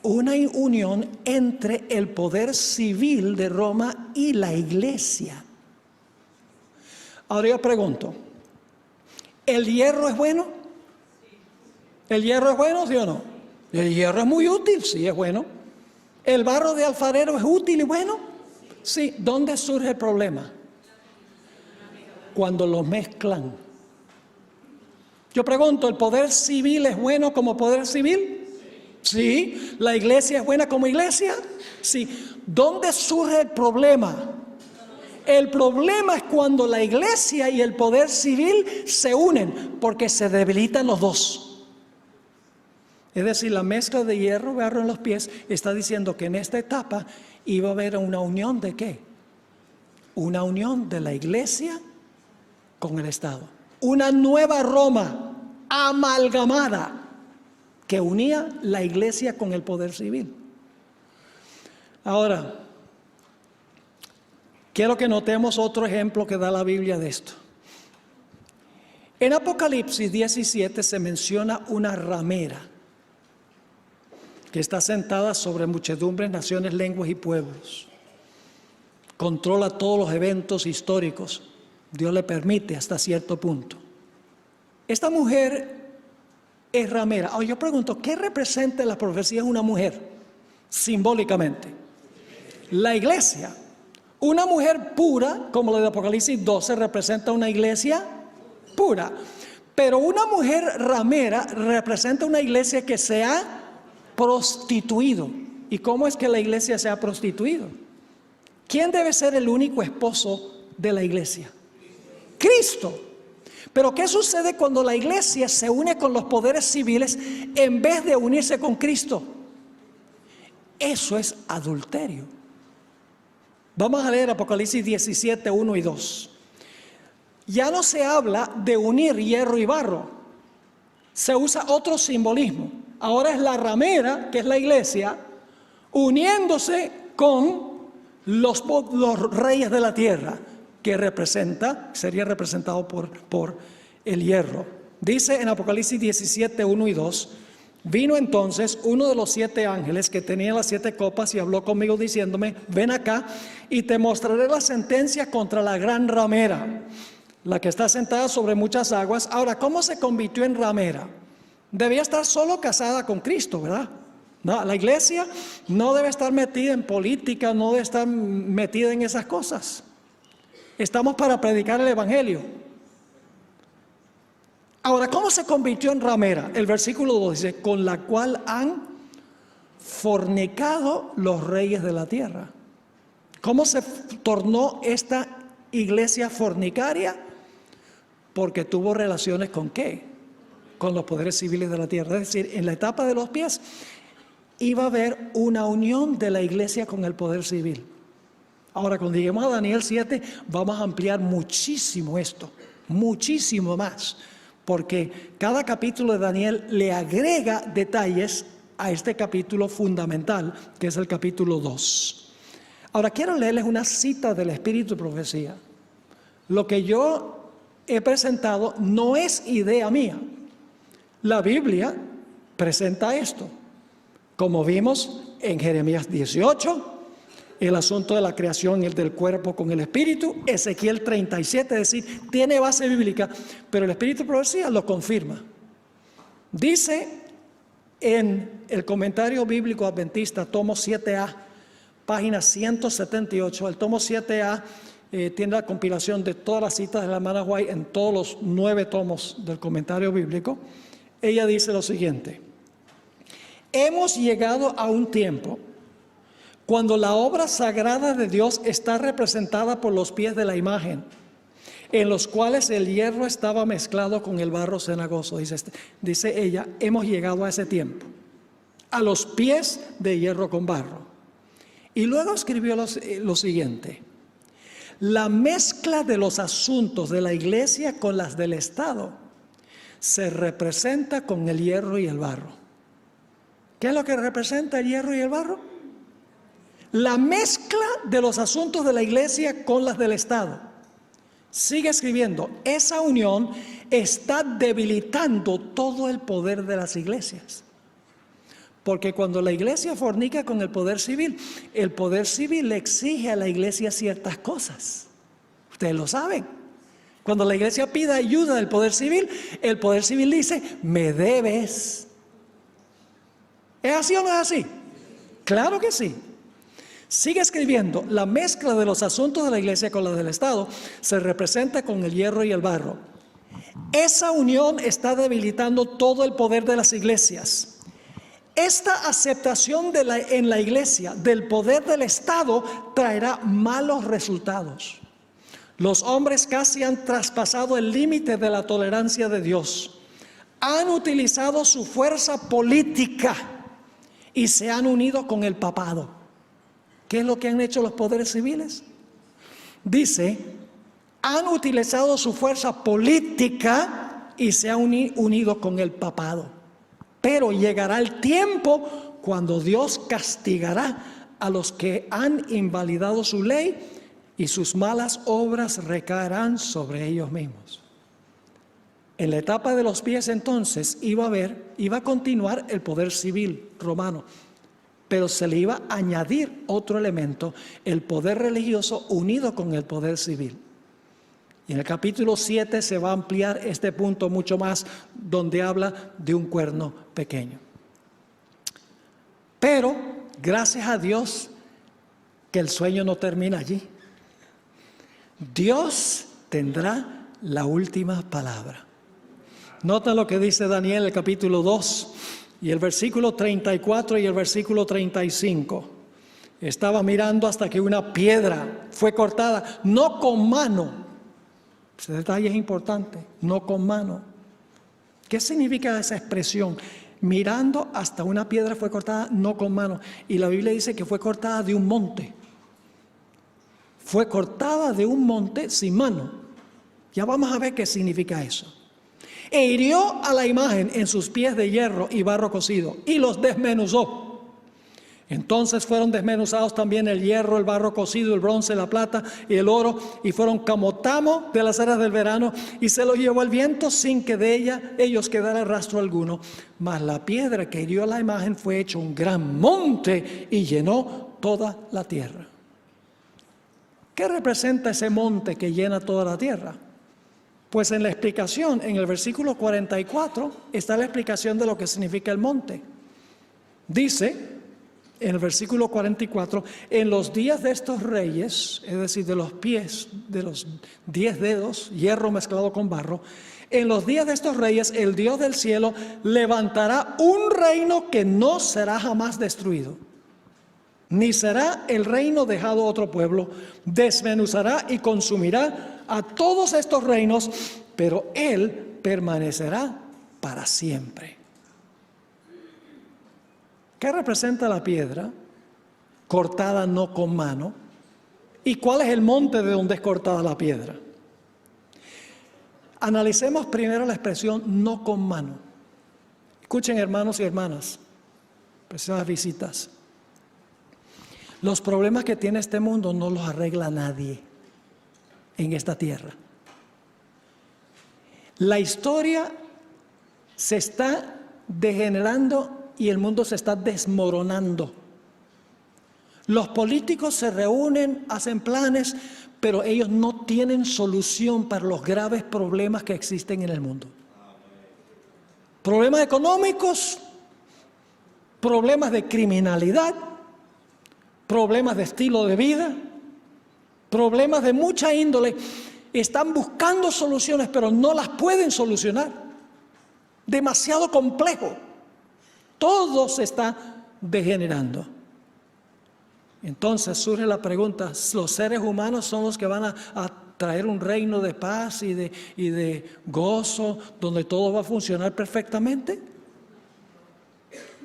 Una unión entre el poder civil de Roma y la iglesia. Ahora yo pregunto, ¿el hierro es bueno? ¿El hierro es bueno, sí o no? El hierro es muy útil, sí, es bueno. ¿El barro de alfarero es útil y bueno? Sí. ¿Dónde surge el problema? Cuando los mezclan. Yo pregunto, ¿el poder civil es bueno como poder civil? Sí. ¿La iglesia es buena como iglesia? Sí. ¿Dónde surge el problema? El problema es cuando la iglesia y el poder civil se unen, porque se debilitan los dos. Es decir, la mezcla de hierro, barro en los pies está diciendo que en esta etapa iba a haber una unión ¿de qué? Una unión de la iglesia con el Estado. Una nueva Roma amalgamada que unía la iglesia con el poder civil. Ahora, quiero que notemos otro ejemplo que da la Biblia de esto. En Apocalipsis 17 se menciona una ramera que está sentada sobre muchedumbres, naciones, lenguas y pueblos. Controla todos los eventos históricos. Dios le permite hasta cierto punto. Esta mujer es ramera. Ahora yo pregunto, ¿qué representa en la profecía una mujer? Simbólicamente. La iglesia. Una mujer pura, como la de Apocalipsis 12, representa una iglesia pura. Pero una mujer ramera representa una iglesia que se ha prostituido. ¿Y cómo es que la iglesia se ha prostituido? ¿Quién debe ser el único esposo de la iglesia? Cristo. Pero ¿qué sucede cuando la iglesia se une con los poderes civiles en vez de unirse con Cristo? Eso es adulterio. Vamos a leer Apocalipsis 17, 1 y 2. Ya no se habla de unir hierro y barro. Se usa otro simbolismo. Ahora es la ramera, que es la iglesia, uniéndose con los reyes de la tierra, que sería representado por el hierro. Dice en Apocalipsis 17, 1 y 2, vino entonces uno de los 7 ángeles que tenía las 7 copas y habló conmigo diciéndome, ven acá y te mostraré la sentencia contra la gran ramera, la que está sentada sobre muchas aguas. Ahora, ¿cómo se convirtió en ramera? Debía estar solo casada con Cristo, ¿verdad? No, la iglesia no debe estar metida en política, no debe estar metida en esas cosas. Estamos para predicar el evangelio. Ahora, ¿cómo se convirtió en ramera? El versículo 2 dice, con la cual han fornicado los reyes de la tierra. ¿Cómo se tornó esta iglesia fornicaria? Porque tuvo relaciones ¿con qué? Con los poderes civiles de la tierra. Es decir, en la etapa de los pies iba a haber una unión de la iglesia con el poder civil. Ahora, cuando lleguemos a Daniel 7, vamos a ampliar muchísimo esto, muchísimo más, porque cada capítulo de Daniel le agrega detalles a este capítulo fundamental, que es el capítulo 2. Ahora, quiero leerles una cita del Espíritu de Profecía. Lo que yo he presentado no es idea mía. La Biblia presenta esto, como vimos en Jeremías 18, el asunto de la creación del cuerpo con el espíritu, Ezequiel 37, es decir, tiene base bíblica, pero el Espíritu de Profecía lo confirma. Dice en el comentario bíblico adventista, tomo 7A, página 178, el tomo 7A tiene la compilación de todas las citas de la hermana White en todos los 9 tomos del comentario bíblico. Ella dice lo siguiente: hemos llegado a un tiempo cuando la obra sagrada de Dios está representada por los pies de la imagen, en los cuales el hierro estaba mezclado con el barro cenagoso. Dice ella, hemos llegado a ese tiempo, a los pies de hierro con barro. Y luego escribió lo siguiente: la mezcla de los asuntos de la iglesia con las del Estado se representa con el hierro y el barro. ¿Qué es lo que representa el hierro y el barro? La mezcla de los asuntos de la iglesia con las del Estado. Sigue escribiendo, esa unión está debilitando todo el poder de las iglesias. Porque cuando la iglesia fornica con el poder civil le exige a la iglesia ciertas cosas. Ustedes lo saben. Cuando la iglesia pide ayuda del poder civil, el poder civil dice, me debes. ¿Es así o no es así? Claro que sí. Sigue escribiendo, la mezcla de los asuntos de la iglesia con la del Estado se representa con el hierro y el barro. Esa unión está debilitando todo el poder de las iglesias. Esta aceptación en la iglesia del poder del Estado traerá malos resultados. Los hombres casi han traspasado el límite de la tolerancia de Dios. Han utilizado su fuerza política y se han unido con el papado. ¿Qué es lo que han hecho los poderes civiles? Dice, han utilizado su fuerza política y se han unido con el papado. Pero llegará el tiempo cuando Dios castigará a los que han invalidado su ley y sus malas obras recaerán sobre ellos mismos. En la etapa de los pies entonces iba a continuar el poder civil romano, pero se le iba a añadir otro elemento, el poder religioso unido con el poder civil. Y en el capítulo 7 se va a ampliar este punto mucho más, donde habla de un cuerno pequeño. Pero, gracias a Dios, que el sueño no termina allí. Dios tendrá la última palabra. Nota lo que dice Daniel en el capítulo 2 y el versículo 34 y el versículo 35. Estaba mirando hasta que una piedra fue cortada, no con mano. Ese detalle es importante, no con mano. ¿Qué significa esa expresión? Mirando hasta una piedra fue cortada, no con mano. Y la Biblia dice que fue cortada de un monte. Fue cortada de un monte sin mano. Ya vamos a ver qué significa eso. E hirió a la imagen en sus pies de hierro y barro cocido y los desmenuzó. Entonces fueron desmenuzados también el hierro, el barro cocido, el bronce, la plata y el oro, y fueron como tamo de las eras del verano, y se los llevó el viento sin que de ellos quedara rastro alguno. Mas la piedra que hirió la imagen fue hecho un gran monte y llenó toda la tierra. ¿Qué representa ese monte que llena toda la tierra? Pues en la explicación, en el versículo 44, está la explicación de lo que significa el monte. Dice, en el versículo 44, en los días de estos reyes, es decir, de los pies, de los 10 dedos, hierro mezclado con barro, en los días de estos reyes, el Dios del cielo levantará un reino que no será jamás destruido, ni será el reino dejado a otro pueblo. Desmenuzará y consumirá a todos estos reinos, pero Él permanecerá para siempre. ¿Qué representa la piedra cortada no con mano? ¿Y cuál es el monte de donde es cortada la piedra? Analicemos primero la expresión no con mano. Escuchen, hermanos y hermanas, preciosas visitas. Los problemas que tiene este mundo no los arregla nadie en esta tierra. La historia se está degenerando y el mundo se está desmoronando. Los políticos se reúnen, hacen planes, pero ellos no tienen solución para los graves problemas que existen en el mundo. Problemas económicos, problemas de criminalidad, problemas de estilo de vida, problemas de mucha índole. Están buscando soluciones, pero no las pueden solucionar. Demasiado complejo. Todo se está degenerando. Entonces surge la pregunta, ¿los seres humanos son los que van a traer un reino de paz y de gozo, donde todo va a funcionar perfectamente?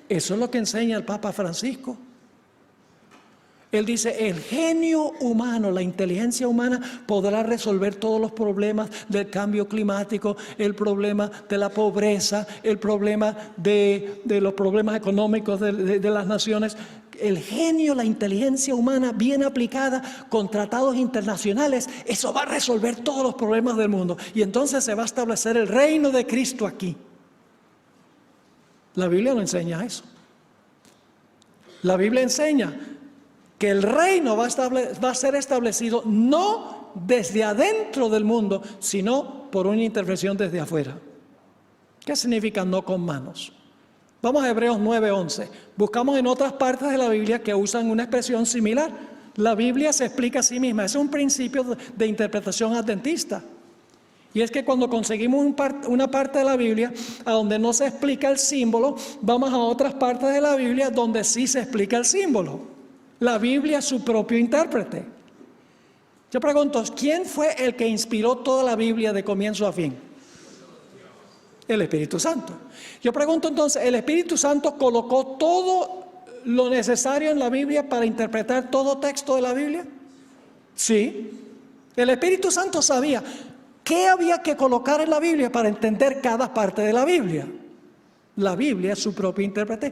Eso es lo que enseña el Papa Francisco. Él dice, el genio humano, la inteligencia humana podrá resolver todos los problemas del cambio climático, el problema de la pobreza, el problema de los problemas económicos de las naciones. El genio, la inteligencia humana bien aplicada con tratados internacionales, eso va a resolver todos los problemas del mundo. Y entonces se va a establecer el reino de Cristo aquí. La Biblia no enseña eso. La Biblia enseña que el reino va a ser establecido no desde adentro del mundo, sino por una intervención desde afuera. ¿Qué significa no con manos? Vamos a Hebreos 9:11. Buscamos en otras partes de la Biblia que usan una expresión similar. La Biblia se explica a sí misma. Es un principio de interpretación adventista. Y es que cuando conseguimos una parte de la Biblia a donde no se explica el símbolo, vamos a otras partes de la Biblia donde sí se explica el símbolo. La Biblia es su propio intérprete. Yo pregunto, ¿quién fue el que inspiró toda la Biblia de comienzo a fin? El Espíritu Santo. Yo pregunto entonces, ¿el Espíritu Santo colocó todo lo necesario en la Biblia para interpretar todo texto de la Biblia? Sí. El Espíritu Santo sabía qué había que colocar en la Biblia para entender cada parte de la Biblia. La Biblia es su propio intérprete,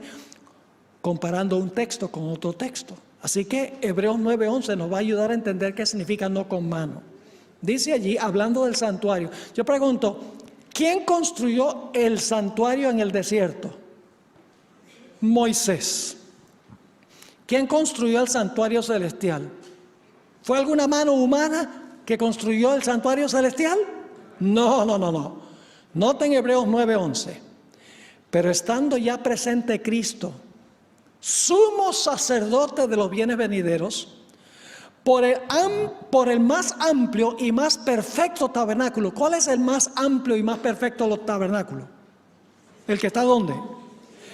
comparando un texto con otro texto. Así que Hebreos 9:11 nos va a ayudar a entender qué significa no con mano. Dice allí, hablando del santuario, yo pregunto, ¿quién construyó el santuario en el desierto? Moisés. ¿Quién construyó el santuario celestial? ¿Fue alguna mano humana que construyó el santuario celestial? No. Noten Hebreos 9:11. Pero estando ya presente Cristo, sumo sacerdote de los bienes venideros, por el más amplio y más perfecto tabernáculo. ¿Cuál es el más amplio y más perfecto tabernáculo? ¿El que está dónde?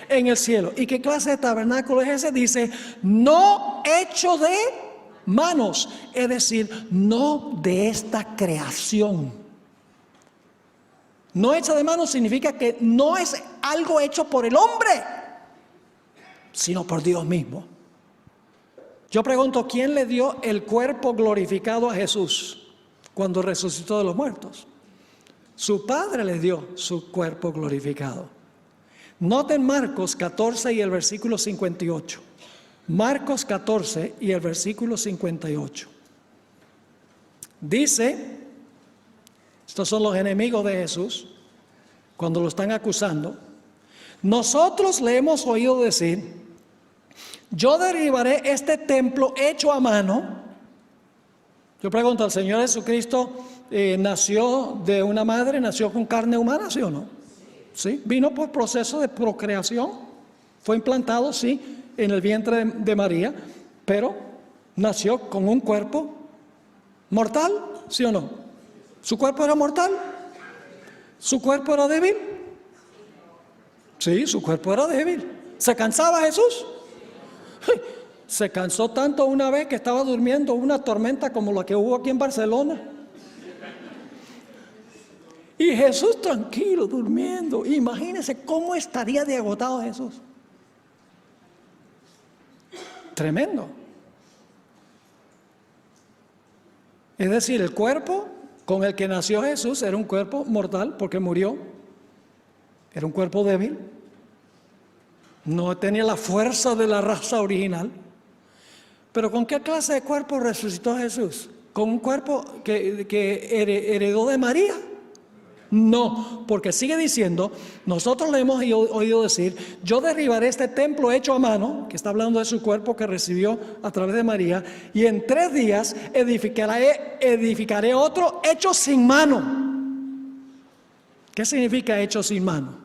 En el cielo. ¿Y qué clase de tabernáculo es ese? Dice, no hecho de manos, es decir, no de esta creación. No hecho de manos significa que no es algo hecho por el hombre, sino por Dios mismo. Yo pregunto, ¿quién le dio el cuerpo glorificado a Jesús cuando resucitó de los muertos? Su Padre le dio su cuerpo glorificado. Noten Marcos 14 y el versículo 58. Marcos 14 y el versículo 58. Dice, estos son los enemigos de Jesús, cuando lo están acusando: nosotros le hemos oído decir, yo derribaré este templo hecho a mano. Yo pregunto, ¿el Señor Jesucristo nació de una madre, nació con carne humana, sí o no? Sí, vino por proceso de procreación, fue implantado, sí, en el vientre de María, pero nació con un cuerpo mortal, ¿sí o no? ¿Su cuerpo era mortal? ¿Su cuerpo era débil? Sí, su cuerpo era débil. ¿Se cansaba Jesús? Se cansó tanto una vez que estaba durmiendo una tormenta como la que hubo aquí en Barcelona. Y Jesús tranquilo, durmiendo. Imagínense cómo estaría de agotado Jesús. Tremendo. Es decir, el cuerpo con el que nació Jesús era un cuerpo mortal porque murió. Era un cuerpo débil. No tenía la fuerza de la raza original. Pero ¿con qué clase de cuerpo resucitó Jesús? ¿Con un cuerpo que heredó de María? No, porque sigue diciendo, nosotros le hemos oído decir, yo derribaré este templo hecho a mano, que está hablando de su cuerpo que recibió a través de María, y en 3 días edificaré otro hecho sin mano. ¿Qué significa hecho sin mano?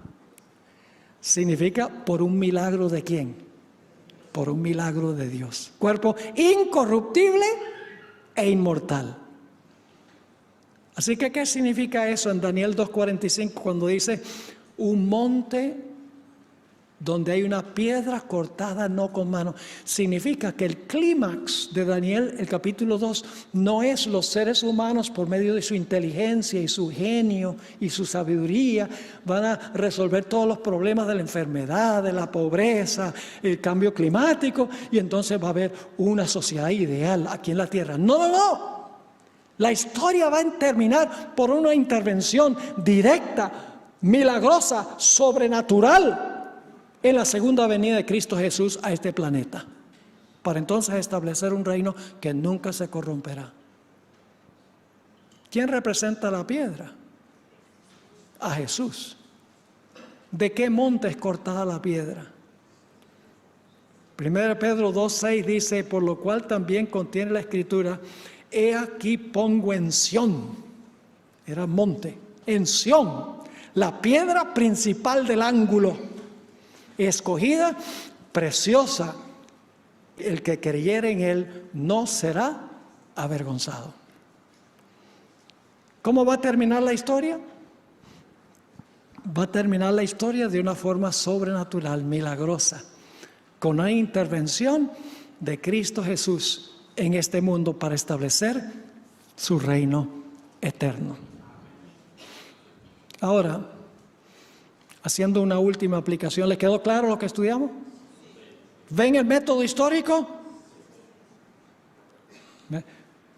Significa por un milagro de ¿quién? Por un milagro de Dios. Cuerpo incorruptible e inmortal. Así que, ¿qué significa eso en Daniel 2:45 cuando dice un monte donde hay una piedra cortada no con mano? Significa que el clímax de Daniel, el capítulo 2, no es los seres humanos por medio de su inteligencia y su genio y su sabiduría van a resolver todos los problemas de la enfermedad, de la pobreza, el cambio climático, y entonces va a haber una sociedad ideal aquí en la tierra. No, no, no. La historia va a terminar por una intervención directa, milagrosa, sobrenatural en la segunda venida de Cristo Jesús a este planeta, para entonces establecer un reino que nunca se corromperá. ¿Quién representa la piedra? A Jesús. ¿De qué monte es cortada la piedra? 1 Pedro 2:6 dice, por lo cual también contiene la Escritura, he aquí pongo en Sión, era monte, en Sión, la piedra principal del ángulo, escogida, preciosa, el que creyere en él no será avergonzado. ¿Cómo va a terminar la historia? Va a terminar la historia de una forma sobrenatural, milagrosa, con una intervención de Cristo Jesús en este mundo para establecer su reino eterno. Ahora, haciendo una última aplicación, ¿les quedó claro lo que estudiamos? ¿Ven el método histórico?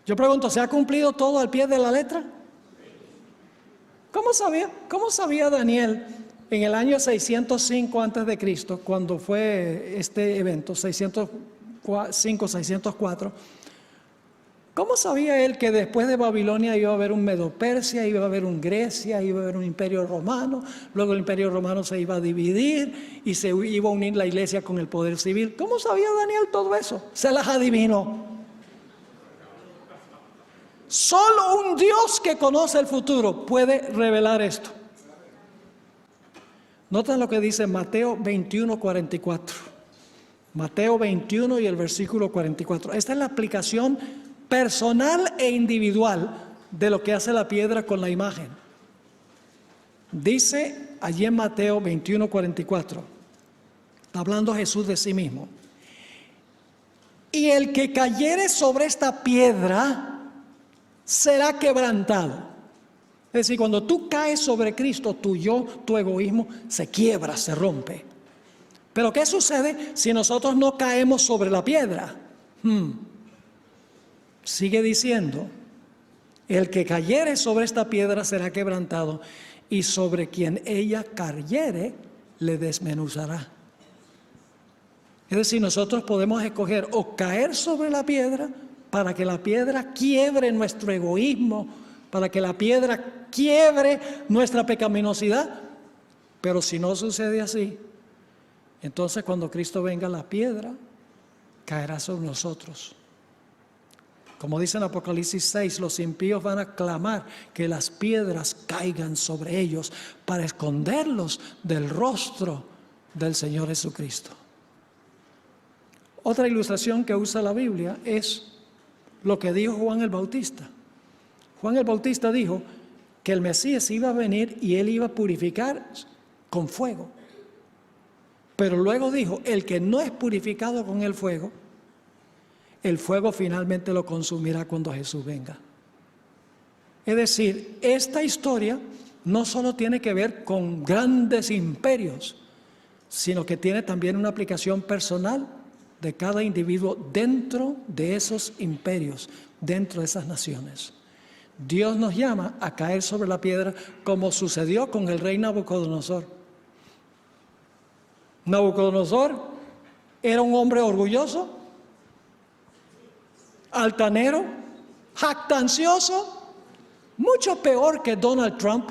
Yo pregunto, ¿se ha cumplido todo al pie de la letra? ¿Cómo sabía Daniel en el año 605 antes de Cristo, cuando fue este evento, 605, 604? ¿Cómo sabía él que después de Babilonia iba a haber un Medo-Persia, iba a haber un Grecia, iba a haber un imperio romano, luego el imperio romano se iba a dividir y se iba a unir la iglesia con el poder civil? ¿Cómo sabía Daniel todo eso? Se las adivinó. Solo un Dios que conoce el futuro puede revelar esto. Noten lo que dice Mateo 21:44. Mateo 21 y el versículo 44. Esta es la aplicación personal e individual de lo que hace la piedra con la imagen. Dice allí en Mateo 21:44, hablando Jesús de sí mismo, y el que cayere sobre esta piedra será quebrantado. Es decir, cuando tú caes sobre Cristo, tu yo, tu egoísmo se quiebra, se rompe. Pero ¿qué sucede si nosotros no caemos sobre la piedra? Sigue diciendo, el que cayere sobre esta piedra será quebrantado, y sobre quien ella cayere le desmenuzará. Es decir, nosotros podemos escoger o caer sobre la piedra para que la piedra quiebre nuestro egoísmo, para que la piedra quiebre nuestra pecaminosidad. Pero si no sucede así, entonces cuando Cristo venga, la piedra caerá sobre nosotros. Como dice en Apocalipsis 6, los impíos van a clamar que las piedras caigan sobre ellos para esconderlos del rostro del Señor Jesucristo. Otra ilustración que usa la Biblia es lo que dijo Juan el Bautista. Juan el Bautista dijo que el Mesías iba a venir y él iba a purificar con fuego. Pero luego dijo, el que no es purificado con el fuego finalmente lo consumirá cuando Jesús venga. Es decir, esta historia no solo tiene que ver con grandes imperios, sino que tiene también una aplicación personal de cada individuo dentro de esos imperios, dentro de esas naciones. Dios nos llama a caer sobre la piedra como sucedió con el rey Nabucodonosor. Nabucodonosor era un hombre orgulloso, altanero, jactancioso, mucho peor que Donald Trump.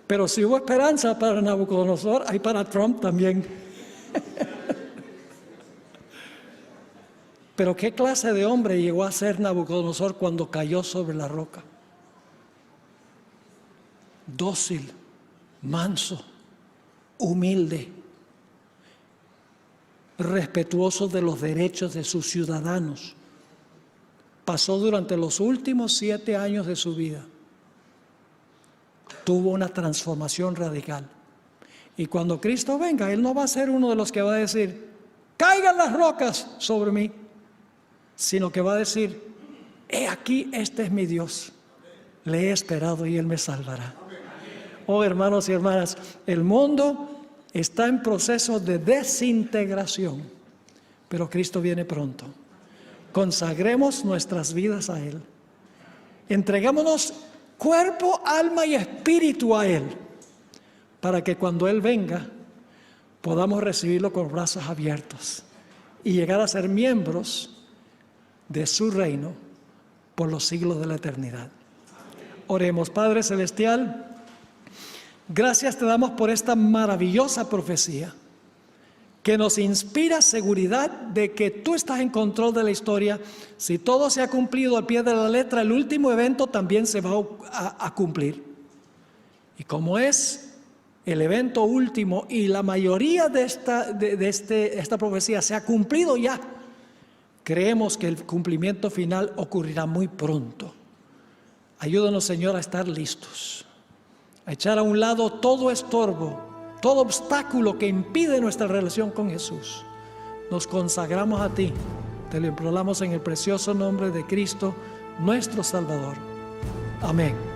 Pero si hubo esperanza para Nabucodonosor, hay para Trump también. Pero ¿qué clase de hombre llegó a ser Nabucodonosor cuando cayó sobre la roca? Dócil, manso, humilde, respetuoso de los derechos de sus ciudadanos. Pasó durante los últimos 7 años de su vida. Tuvo una transformación radical. Y cuando Cristo venga, Él no va a ser uno de los que va a decir, caigan las rocas sobre mí, sino que va a decir, he aquí, este es mi Dios, le he esperado y Él me salvará. Oh, hermanos y hermanas, el mundo está en proceso de desintegración, pero Cristo viene pronto. Consagremos nuestras vidas a Él. Entregámonos cuerpo, alma y espíritu a Él, para que cuando Él venga podamos recibirlo con brazos abiertos y llegar a ser miembros de su reino por los siglos de la eternidad. Oremos. Padre Celestial, gracias te damos por esta maravillosa profecía que nos inspira seguridad de que tú estás en control de la historia. Si todo se ha cumplido al pie de la letra, el último evento también se va a cumplir. Y como es el evento último y la mayoría de esta profecía se ha cumplido ya, creemos que el cumplimiento final ocurrirá muy pronto. Ayúdanos, Señor, a estar listos, a echar a un lado todo estorbo, todo obstáculo que impide nuestra relación con Jesús. Nos consagramos a ti, te lo imploramos en el precioso nombre de Cristo, nuestro Salvador. Amén.